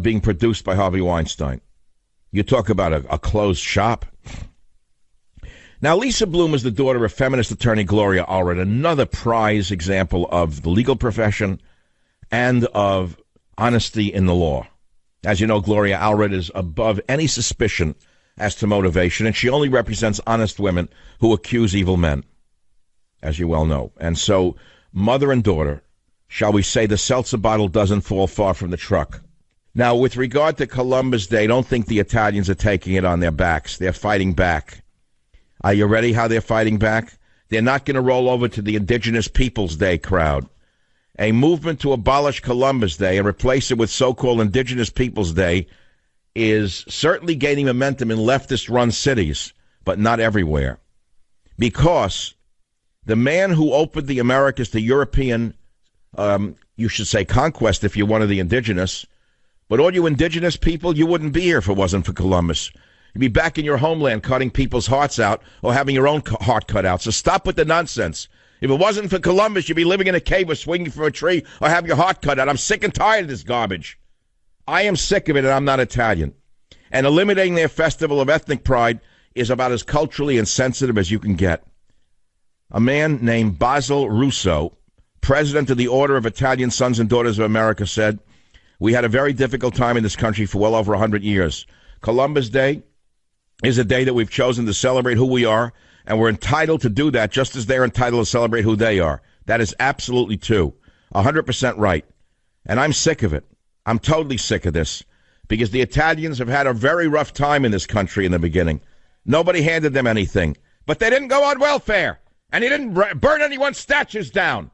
being produced by Harvey Weinstein. You talk about a closed shop. Now, Lisa Bloom is the daughter of feminist attorney Gloria Allred, another prize example of the legal profession and of honesty in the law. As you know, Gloria Allred is above any suspicion as to motivation, and she only represents honest women who accuse evil men, as you well know. And so, mother and daughter, shall we say the seltzer bottle doesn't fall far from the truck. Now, with regard to Columbus Day, don't think the Italians are taking it on their backs. They're fighting back. Are you ready how they're fighting back? They're not going to roll over to the Indigenous Peoples Day crowd. A movement to abolish Columbus Day and replace it with so-called Indigenous Peoples Day is certainly gaining momentum in leftist-run cities, but not everywhere. Because the man who opened the Americas to European, you should say conquest if you're one of the indigenous, but all you indigenous people, you wouldn't be here if it wasn't for Columbus. You'd be back in your homeland cutting people's hearts out or having your own heart cut out. So stop with the nonsense. If it wasn't for Columbus, you'd be living in a cave or swinging from a tree or have your heart cut out. I'm sick and tired of this garbage. I am sick of it, and I'm not Italian. And eliminating their festival of ethnic pride is about as culturally insensitive as you can get. A man named Basil Russo, president of the Order of Italian Sons and Daughters of America, said, "We had a very difficult time in this country for well over 100 years. Columbus Day is a day that we've chosen to celebrate who we are, and we're entitled to do that just as they're entitled to celebrate who they are." That is absolutely true. 100% right. And I'm sick of it. I'm totally sick of this, because the Italians have had a very rough time in this country in the beginning. Nobody handed them anything. But they didn't go on welfare, and they didn't burn anyone's statues down.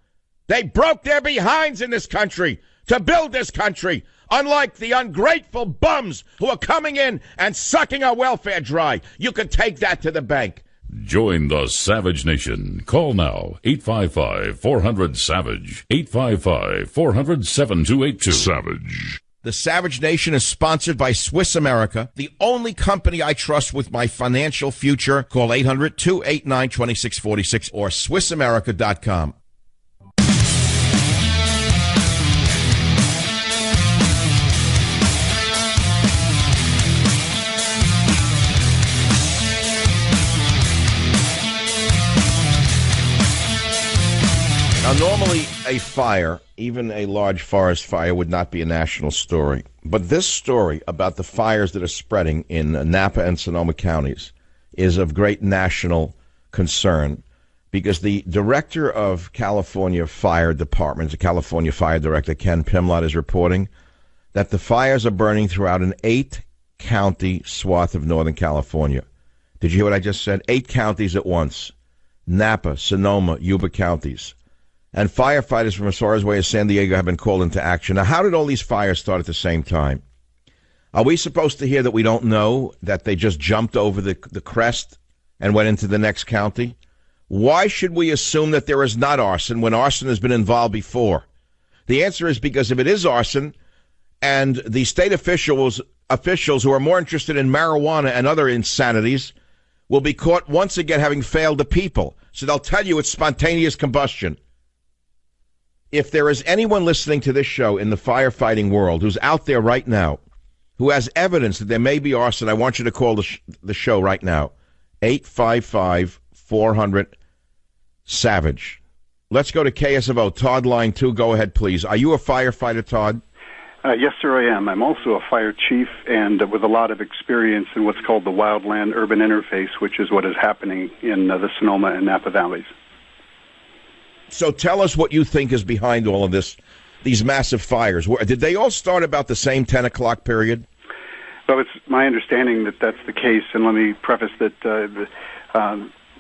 They broke their behinds in this country to build this country, unlike the ungrateful bums who are coming in and sucking our welfare dry. You can take that to the bank. Join the Savage Nation. Call now, 855-400-SAVAGE, 855-400-7282. Savage. The Savage Nation is sponsored by Swiss America, the only company I trust with my financial future. Call 800-289-2646 or SwissAmerica.com. Now, normally a fire, even a large forest fire, would not be a national story. But this story about the fires that are spreading in Napa and Sonoma counties is of great national concern, because the director of California Fire Department, the California Fire Director Ken Pimlott, is reporting that the fires are burning throughout an 8-county swath of Northern California. Did you hear what I just said? 8 counties at once. Napa, Sonoma, Yuba counties. And firefighters from as far away as San Diego have been called into action. Now, how did all these fires start at the same time? Are we supposed to hear that we don't know that they just jumped over the crest and went into the next county? Why should we assume that there is not arson when arson has been involved before? The answer is because if it is arson and the state officials who are more interested in marijuana and other insanities will be caught once again having failed the people. So they'll tell you it's spontaneous combustion. If there is anyone listening to this show in the firefighting world who's out there right now who has evidence that there may be arson, I want you to call the show right now. 855-400-SAVAGE. Let's go to KSFO. Todd, line 2. Go ahead, please. Are you a firefighter, Todd? Yes, sir, I am. I'm also a fire chief and with a lot of experience in what's called the wildland-urban interface, which is what is happening in the Sonoma and Napa valleys. So tell us what you think is behind all of this, these massive fires. Did they all start about the same 10 o'clock period? Well, it's my understanding that that's the case, and let me preface that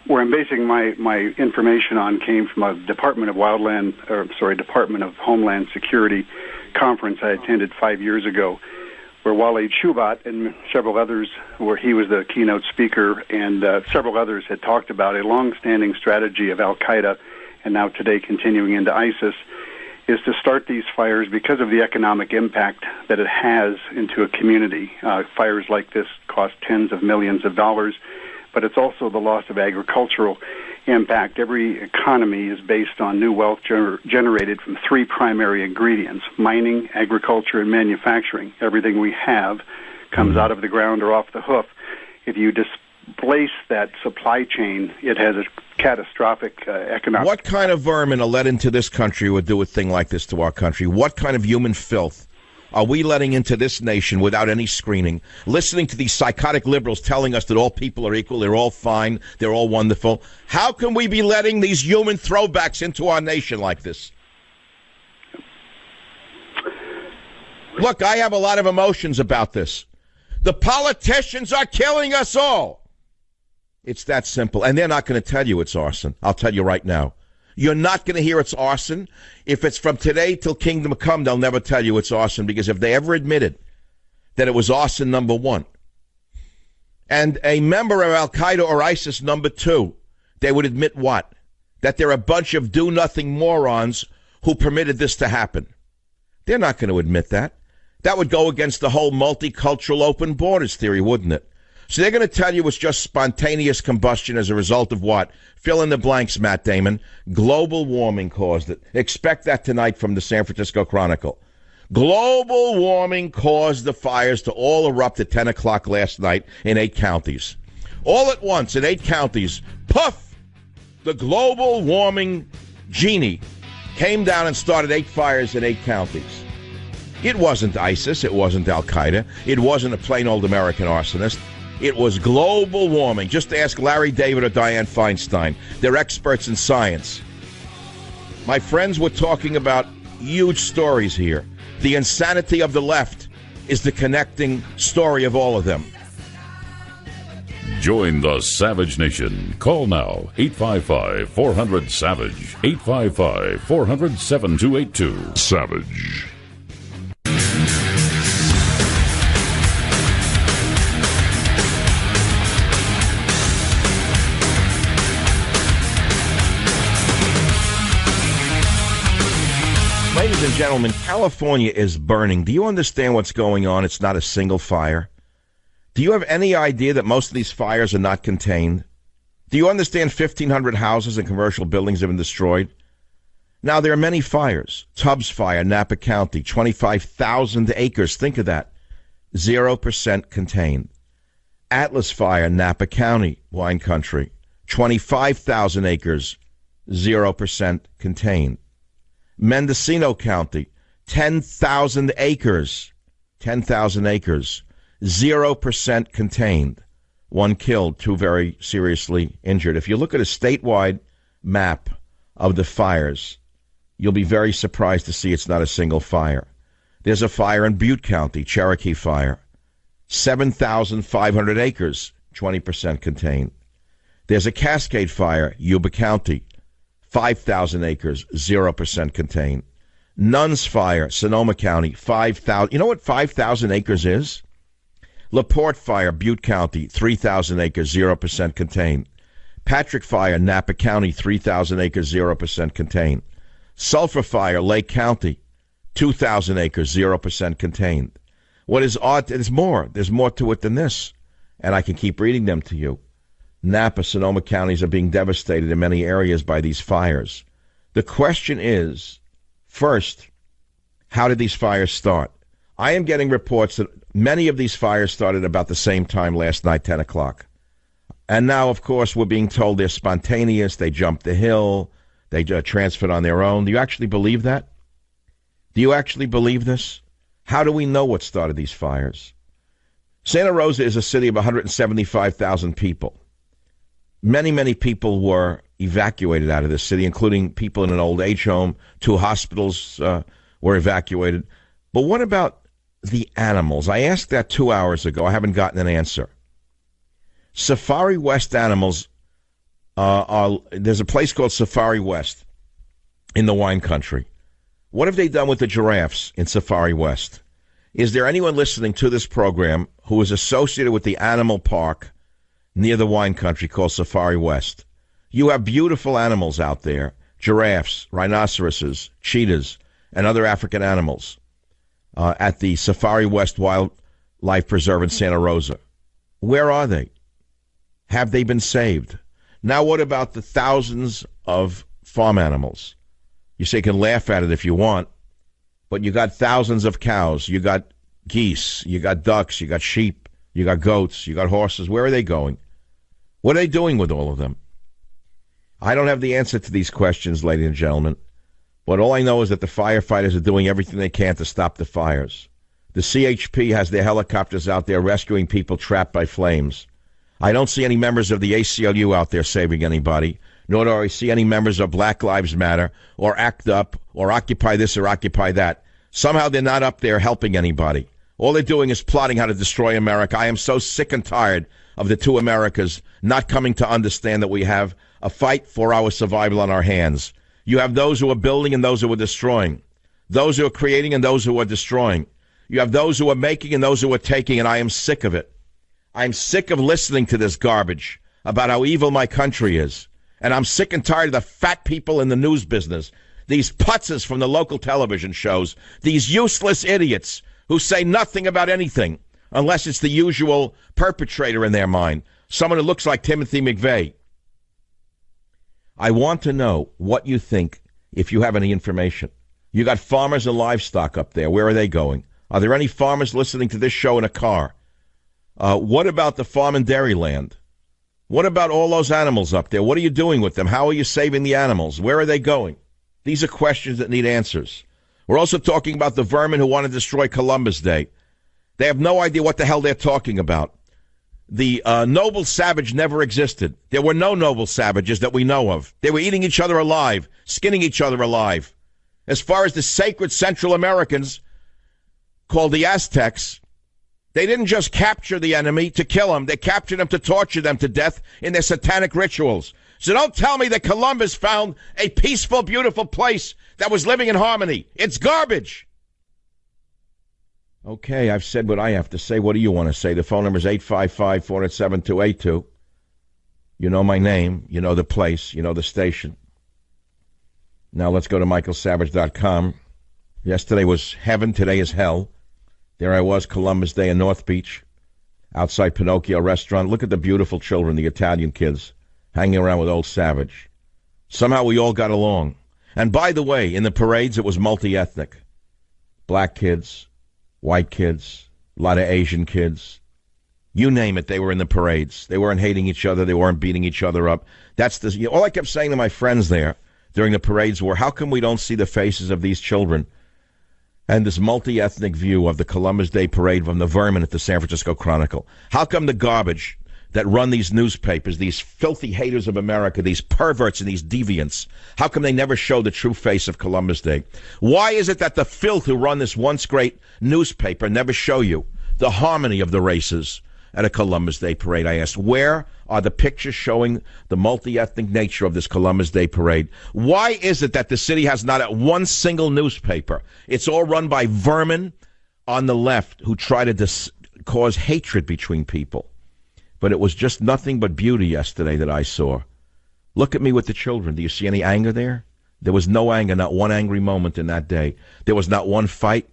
where I'm basing my information on came from a Department of Homeland Security conference I attended 5 years ago, where Walid Shubat and several others, where he was the keynote speaker, and several others had talked about a long-standing strategy of Al-Qaeda, and now today continuing into ISIS, is to start these fires because of the economic impact that it has into a community. Fires like this cost tens of millions of dollars, but it's also the loss of agricultural impact. Every economy is based on new wealth generated from three primary ingredients: mining, agriculture, and manufacturing. Everything we have comes out of the ground or off the hoof. If you displace that supply chain, it has a catastrophic economic... What kind of vermin are let into this country would do a thing like this to our country? What kind of human filth are we letting into this nation without any screening? Listening to these psychotic liberals telling us that all people are equal, they're all fine, they're all wonderful. How can we be letting these human throwbacks into our nation like this? Look, I have a lot of emotions about this. The politicians are killing us all. It's that simple. And they're not going to tell you it's arson. I'll tell you right now. You're not going to hear it's arson. If it's from today till kingdom come, they'll never tell you it's arson, because if they ever admitted that it was arson, number one, and a member of Al-Qaeda or ISIS, number two, they would admit what? That they're a bunch of do-nothing morons who permitted this to happen. They're not going to admit that. That would go against the whole multicultural open borders theory, wouldn't it? So they're going to tell you it's just spontaneous combustion as a result of what? Fill in the blanks, Matt Damon. Global warming caused it. Expect that tonight from the San Francisco Chronicle. Global warming caused the fires to all erupt at 10 o'clock last night in 8 counties. All at once in 8 counties, puff! The global warming genie came down and started 8 fires in 8 counties. It wasn't ISIS. It wasn't Al-Qaeda. It wasn't a plain old American arsonist. It was global warming. Just ask Larry David or Dianne Feinstein. They're experts in science. My friends were talking about huge stories here. The insanity of the left is the connecting story of all of them. Join the Savage Nation. Call now, 855-400-SAVAGE, 855-400-7282. Savage. Ladies and gentlemen, California is burning. Do you understand what's going on? It's not a single fire. Do you have any idea that most of these fires are not contained? Do you understand 1,500 houses and commercial buildings have been destroyed? Now, there are many fires. Tubbs Fire, Napa County, 25,000 acres. Think of that. 0% contained. Atlas Fire, Napa County, wine country, 25,000 acres, 0% contained. Mendocino County, 10,000 acres, 10,000 acres, 0% contained. 1 killed, 2 very seriously injured. If you look at a statewide map of the fires, you'll be very surprised to see it's not a single fire. There's a fire in Butte County, Cherokee Fire, 7,500 acres, 20% contained. There's a Cascade Fire, Yuba County, 5,000 acres, 0% contained. Nuns Fire, Sonoma County, 5,000. You know what 5,000 acres is? LaPorte Fire, Butte County, 3,000 acres, 0% contained. Patrick Fire, Napa County, 3,000 acres, 0% contained. Sulphur Fire, Lake County, 2,000 acres, 0% contained. What is odd, there's more to it than this, and I can keep reading them to you. Napa, Sonoma counties are being devastated in many areas by these fires. The question is, first, how did these fires start? I am getting reports that many of these fires started about the same time last night, 10 o'clock. And now, of course, we're being told they're spontaneous, they jumped the hill, they transferred on their own. Do you actually believe that? Do you actually believe this? How do we know what started these fires? Santa Rosa is a city of 175,000 people. Many, many people were evacuated out of this city, including people in an old age home. 2 hospitals were evacuated. But what about the animals? I asked that 2 hours ago. I haven't gotten an answer. Safari West animals, there's a place called Safari West in the wine country. What have they done with the giraffes in Safari West? Is there anyone listening to this program who is associated with the animal park near the wine country called Safari West? You have beautiful animals out there, giraffes, rhinoceroses, cheetahs, and other African animals at the Safari West Wildlife Preserve in Santa Rosa. Where are they? Have they been saved? Now what about the thousands of farm animals? You say you can laugh at it if you want, but you got thousands of cows, you got geese, you got ducks, you got sheep, you got goats, you got horses. Where are they going? What are they doing with all of them? I don't have the answer to these questions, ladies and gentlemen, but all I know is that the firefighters are doing everything they can to stop the fires. The CHP has their helicopters out there rescuing people trapped by flames. I don't see any members of the ACLU out there saving anybody, nor do I see any members of Black Lives Matter or ACT UP or Occupy this or Occupy that. Somehow they're not up there helping anybody. All they're doing is plotting how to destroy America. I am so sick and tired of the two Americas not coming to understand that we have a fight for our survival on our hands. You have those who are building and those who are destroying. Those who are creating and those who are destroying. You have those who are making and those who are taking, and I am sick of it. I'm sick of listening to this garbage about how evil my country is. And I'm sick and tired of the fat people in the news business, these putzes from the local television shows, these useless idiots who say nothing about anything unless it's the usual perpetrator in their mind, someone who looks like Timothy McVeigh. I want to know what you think if you have any information. You got farmers and livestock up there. Where are they going? Are there any farmers listening to this show in a car? What about the farm and dairy land? What about all those animals up there? What are you doing with them? How are you saving the animals? Where are they going? These are questions that need answers. We're also talking about the vermin who want to destroy Columbus Day. They have no idea what the hell they're talking about. The noble savage never existed. There were no noble savages that we know of. They were eating each other alive, skinning each other alive. As far as the sacred Central Americans, called the Aztecs, they didn't just capture the enemy to kill them. They captured them to torture them to death in their satanic rituals. So don't tell me that Columbus found a peaceful, beautiful place that was living in harmony. It's garbage. Okay, I've said what I have to say. What do you want to say? The phone number is 855-407-282. You know my name. You know the place. You know the station. Now let's go to michaelsavage.com. Yesterday was heaven. Today is hell. There I was, Columbus Day in North Beach, outside Pinocchio restaurant. Look at the beautiful children, the Italian kids, hanging around with old Savage. Somehow we all got along. And by the way, in the parades, it was multi-ethnic. Black kids, white kids, a lot of Asian kids. You name it, they were in the parades. They weren't hating each other. They weren't beating each other up. All I kept saying to my friends there during the parades were, how come we don't see the faces of these children and this multi-ethnic view of the Columbus Day parade from the vermin at the San Francisco Chronicle? How come the garbage that run these newspapers, these filthy haters of America, these perverts and these deviants, how come they never show the true face of Columbus Day? Why is it that the filth who run this once great newspaper never show you the harmony of the races at a Columbus Day parade? I asked, where are the pictures showing the multi-ethnic nature of this Columbus Day parade? Why is it that the city has not one single newspaper? It's all run by vermin on the left who try to cause hatred between people. But it was just nothing but beauty yesterday that I saw. Look at me with the children. Do you see any anger there? There was no anger, not one angry moment in that day. There was not one fight.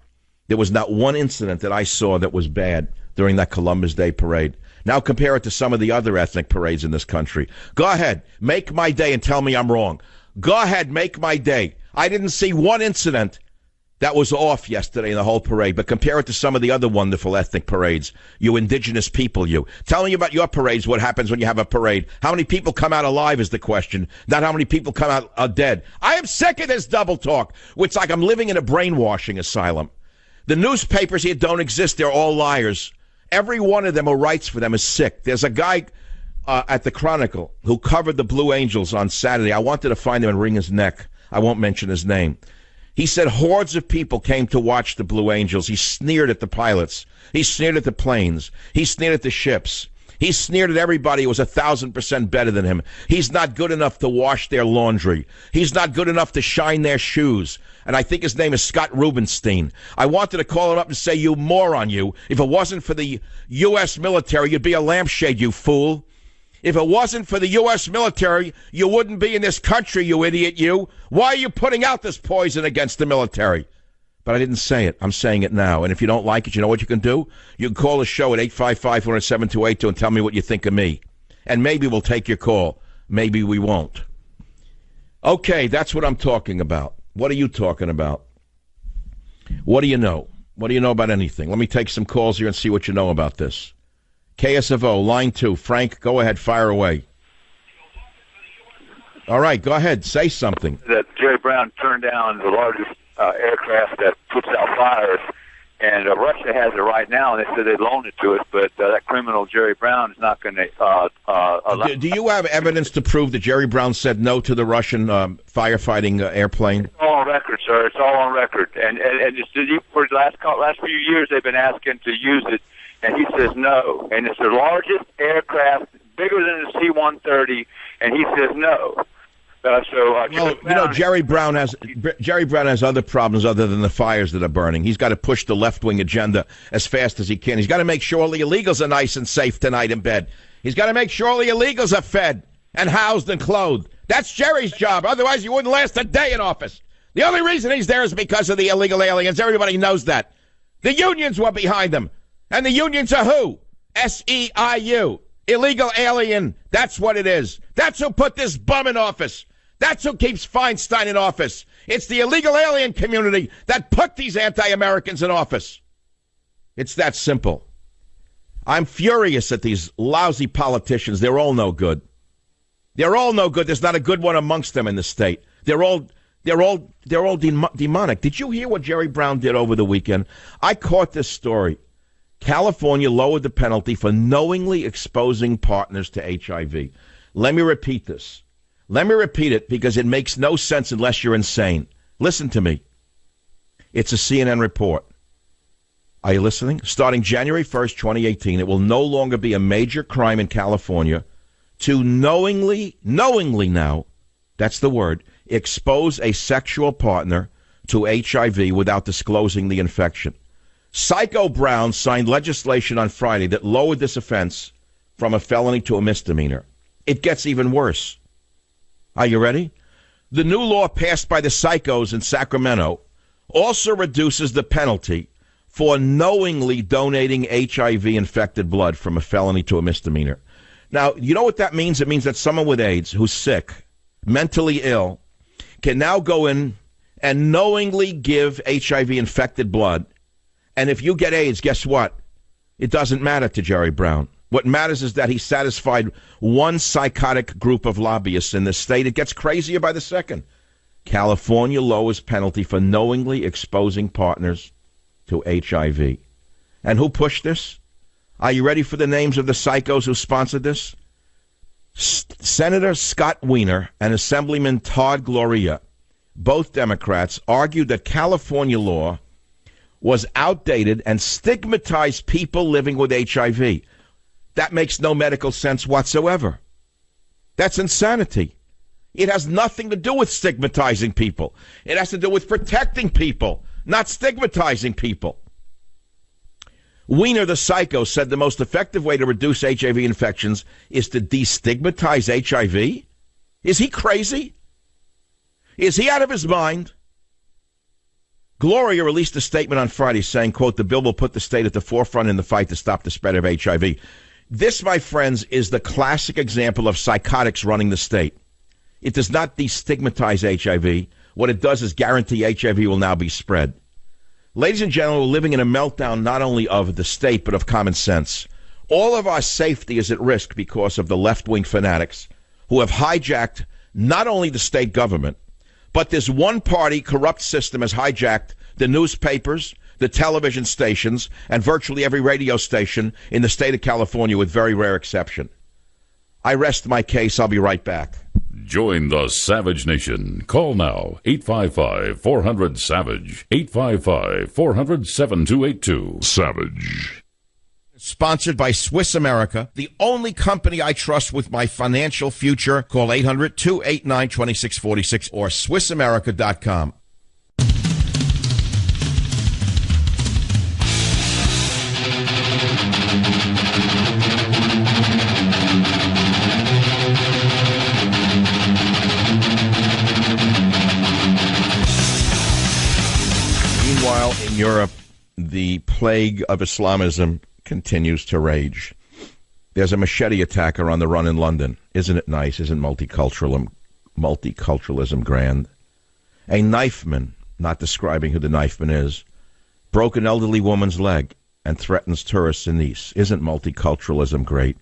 There was not one incident that I saw that was bad during that Columbus Day parade. Now compare it to some of the other ethnic parades in this country. Go ahead, make my day and tell me I'm wrong. Go ahead, make my day. I didn't see one incident that was off yesterday in the whole parade, but compare it to some of the other wonderful ethnic parades. You indigenous people, you. Tell me about your parades, what happens when you have a parade. How many people come out alive is the question, not how many people come out dead. I am sick of this double talk. It's like I'm living in a brainwashing asylum. The newspapers here don't exist. They're all liars. Every one of them who writes for them is sick. There's a guy at the Chronicle who covered the Blue Angels on Saturday. I wanted to find him and wring his neck. I won't mention his name. He said hordes of people came to watch the Blue Angels. He sneered at the pilots. He sneered at the planes. He sneered at the ships. He sneered at everybody who was 1,000% better than him. He's not good enough to wash their laundry. He's not good enough to shine their shoes. And I think his name is Scott Rubenstein. I wanted to call him up and say, you moron, you. If it wasn't for the U.S. military, you'd be a lampshade, you fool. If it wasn't for the U.S. military, you wouldn't be in this country, you idiot, you. Why are you putting out this poison against the military? But I didn't say it. I'm saying it now. And if you don't like it, you know what you can do? You can call the show at 855-407-282 and tell me what you think of me. And maybe we'll take your call. Maybe we won't. Okay, that's what I'm talking about. What are you talking about? What do you know? What do you know about anything? Let me take some calls here and see what you know about this. KSFO, line 2. Frank, go ahead, fire away. All right, go ahead, say something. That Jerry Brown turned down the largest aircraft that puts out fires, and Russia has it right now, and they said they'd loan it to us, but that criminal Jerry Brown is not going to allow. Do you have evidence to prove that Jerry Brown said no to the Russian firefighting airplane? It's all on record, sir. It's all on record. And just, for the last few years, they've been asking to use it, and he says no. And it's the largest aircraft, bigger than the C-130, and he says no. Jerry Brown has other problems other than the fires that are burning. He's got to push the left-wing agenda as fast as he can. He's got to make sure all the illegals are nice and safe tonight in bed. He's got to make sure all the illegals are fed and housed and clothed. That's Jerry's job. Otherwise, he wouldn't last a day in office. The only reason he's there is because of the illegal aliens. Everybody knows that. The unions were behind them. And the unions are who? SEIU. Illegal alien. That's what it is. That's who put this bum in office. That's who keeps Feinstein in office. It's the illegal alien community that put these anti-Americans in office. It's that simple. I'm furious at these lousy politicians. They're all no good. They're all no good. There's not a good one amongst them in the state. They're all demonic. Did you hear what Jerry Brown did over the weekend? I caught this story. California lowered the penalty for knowingly exposing partners to HIV. Let me repeat this. Let me repeat it because it makes no sense unless you're insane. Listen to me. It's a CNN report. Are you listening? Starting January 1st, 2018, it will no longer be a major crime in California to knowingly now, that's the word, expose a sexual partner to HIV without disclosing the infection. Psycho Brown signed legislation on Friday that lowered this offense from a felony to a misdemeanor. It gets even worse. Are you ready? The new law passed by the psychos in Sacramento also reduces the penalty for knowingly donating HIV-infected blood from a felony to a misdemeanor. Now, you know what that means? It means that someone with AIDS who's sick, mentally ill, can now go in and knowingly give HIV-infected blood. And if you get AIDS, guess what? It doesn't matter to Jerry Brown. What matters is that he satisfied one psychotic group of lobbyists in the state. It gets crazier by the second. California lowers penalty for knowingly exposing partners to HIV. And who pushed this? Are you ready for the names of the psychos who sponsored this? Senator Scott Wiener and Assemblyman Todd Gloria, both Democrats, argued that California law was outdated and stigmatized people living with HIV. That makes no medical sense whatsoever. That's insanity. It has nothing to do with stigmatizing people. It has to do with protecting people, not stigmatizing people. Wiener the psycho said the most effective way to reduce HIV infections is to destigmatize HIV? Is he crazy? Is he out of his mind? Gloria released a statement on Friday saying, quote, the bill will put the state at the forefront in the fight to stop the spread of HIV. This, my friends, is the classic example of psychotics running the state. It does not destigmatize HIV. What it does is guarantee HIV will now be spread. Ladies and gentlemen, we're living in a meltdown not only of the state, but of common sense. All of our safety is at risk because of the left-wing fanatics who have hijacked not only the state government, but this one-party corrupt system has hijacked the newspapers, the television stations, and virtually every radio station in the state of California with very rare exception. I rest my case. I'll be right back. Join the Savage Nation. Call now, 855-400-SAVAGE, 855-400-7282. Savage. Sponsored by Swiss America, the only company I trust with my financial future. Call 800-289-2646 or SwissAmerica.com. Meanwhile, in Europe, the plague of Islamism continues to rage. There's a machete attacker on the run in London. Isn't it nice? Isn't multiculturalism grand? A knifeman, not describing who the knifeman is, broke an elderly woman's leg and threatens tourists in Nice. Isn't multiculturalism great?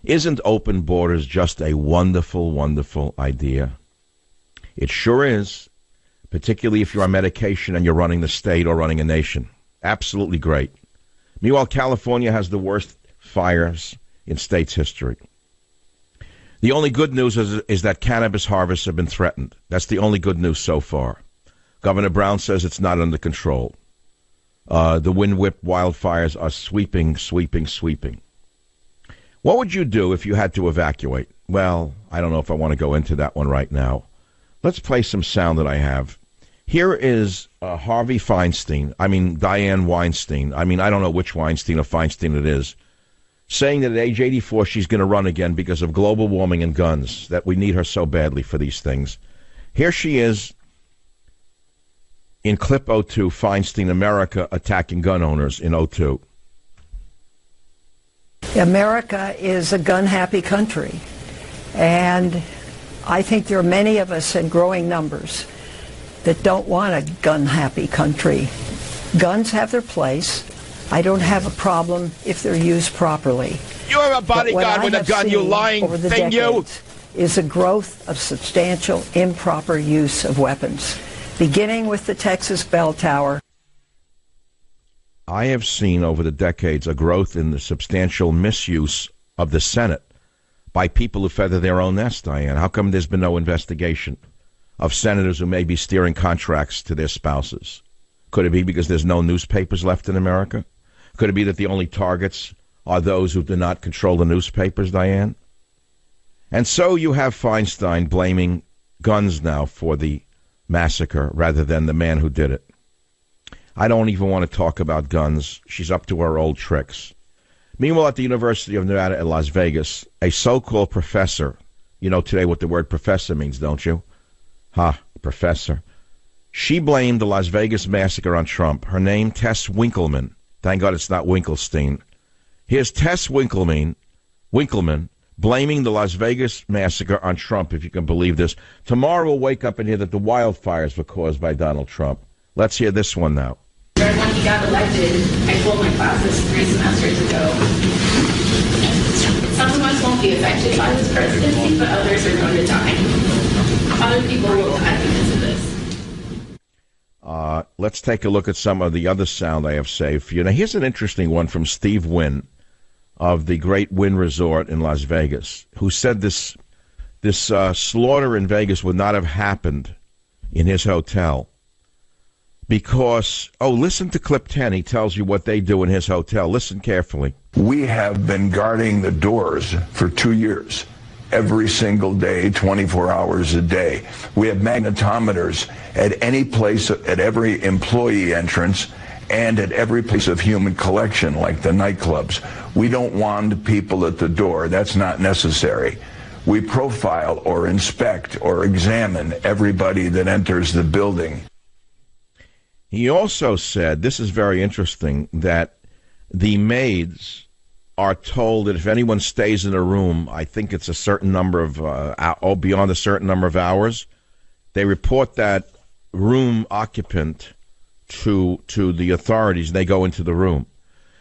Isn't open borders just a wonderful, wonderful idea? It sure is, particularly if you're on medication and you're running the state or running a nation. Absolutely great. Meanwhile, California has the worst fires in state's history. The only good news is that cannabis harvests have been threatened. That's the only good news so far. Governor Brown says it's not under control. The wind-whipped wildfires are sweeping. What would you do if you had to evacuate? Well, I don't know if I want to go into that one right now. Let's play some sound that I have. Here is Dianne Weinstein. I don't know which Weinstein or Feinstein it is, saying that at age 84 she's going to run again because of global warming and guns, that we need her so badly for these things. Here she is in clip 02, Feinstein, America attacking gun owners in 02. America is a gun-happy country, and I think there are many of us in growing numbers that don't want a gun-happy country. Guns have their place. I don't have a problem if they're used properly. You're a bodyguard with a gun, you lying thing, you! Is a growth of substantial improper use of weapons, beginning with the Texas bell tower. I have seen over the decades a growth in the substantial misuse of the Senate by people who feather their own nest, Diane. How come there's been no investigation of senators who may be steering contracts to their spouses? Could it be because there's no newspapers left in America? Could it be that the only targets are those who do not control the newspapers, Diane? And so you have Feinstein blaming guns now for the massacre rather than the man who did it. I don't even want to talk about guns. She's up to her old tricks. Meanwhile, at the University of Nevada in Las Vegas, a so-called professor, you know today what the word professor means, don't you? Professor. She blamed the Las Vegas massacre on Trump. Her name, Tess Winkleman. Thank God it's not Winkelstein. Here's Tess Winkleman blaming the Las Vegas massacre on Trump, if you can believe this. Tomorrow we'll wake up and hear that the wildfires were caused by Donald Trump. Let's hear this one now. When he got elected, I told my classes 3 semesters ago, some of us won't be affected by his presidency, but others are going to die. Other people will die because of this. Let's take a look at some of the other sound I have saved for you. Now, here's an interesting one from Steve Wynn of the Great Wynn Resort in Las Vegas, who said this slaughter in Vegas would not have happened in his hotel because, listen to clip 10. He tells you what they do in his hotel. Listen carefully. We have been guarding the doors for 2 years. Every single day, 24 hours a day. We have magnetometers at any place, at every employee entrance, and at every place of human collection, like the nightclubs. We don't want people at the door. That's not necessary. We profile or inspect or examine everybody that enters the building. He also said, this is very interesting, that the maids are told that if anyone stays in a room, I think it's a certain number of, beyond a certain number of hours, they report that room occupant to the authorities. They go into the room.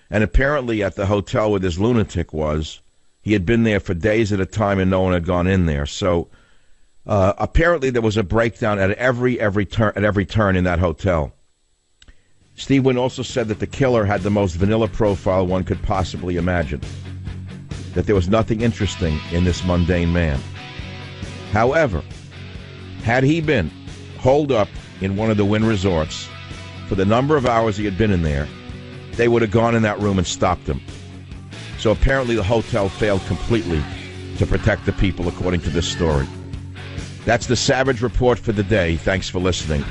And apparently at the hotel where this lunatic was, he had been there for days at a time and no one had gone in there. So apparently there was a breakdown at every turn in that hotel. Steve Wynn also said that the killer had the most vanilla profile one could possibly imagine, that there was nothing interesting in this mundane man. However, had he been holed up in one of the Wynn resorts for the number of hours he had been in there, they would have gone in that room and stopped him. So apparently the hotel failed completely to protect the people, according to this story. That's the Savage Report for the day. Thanks for listening.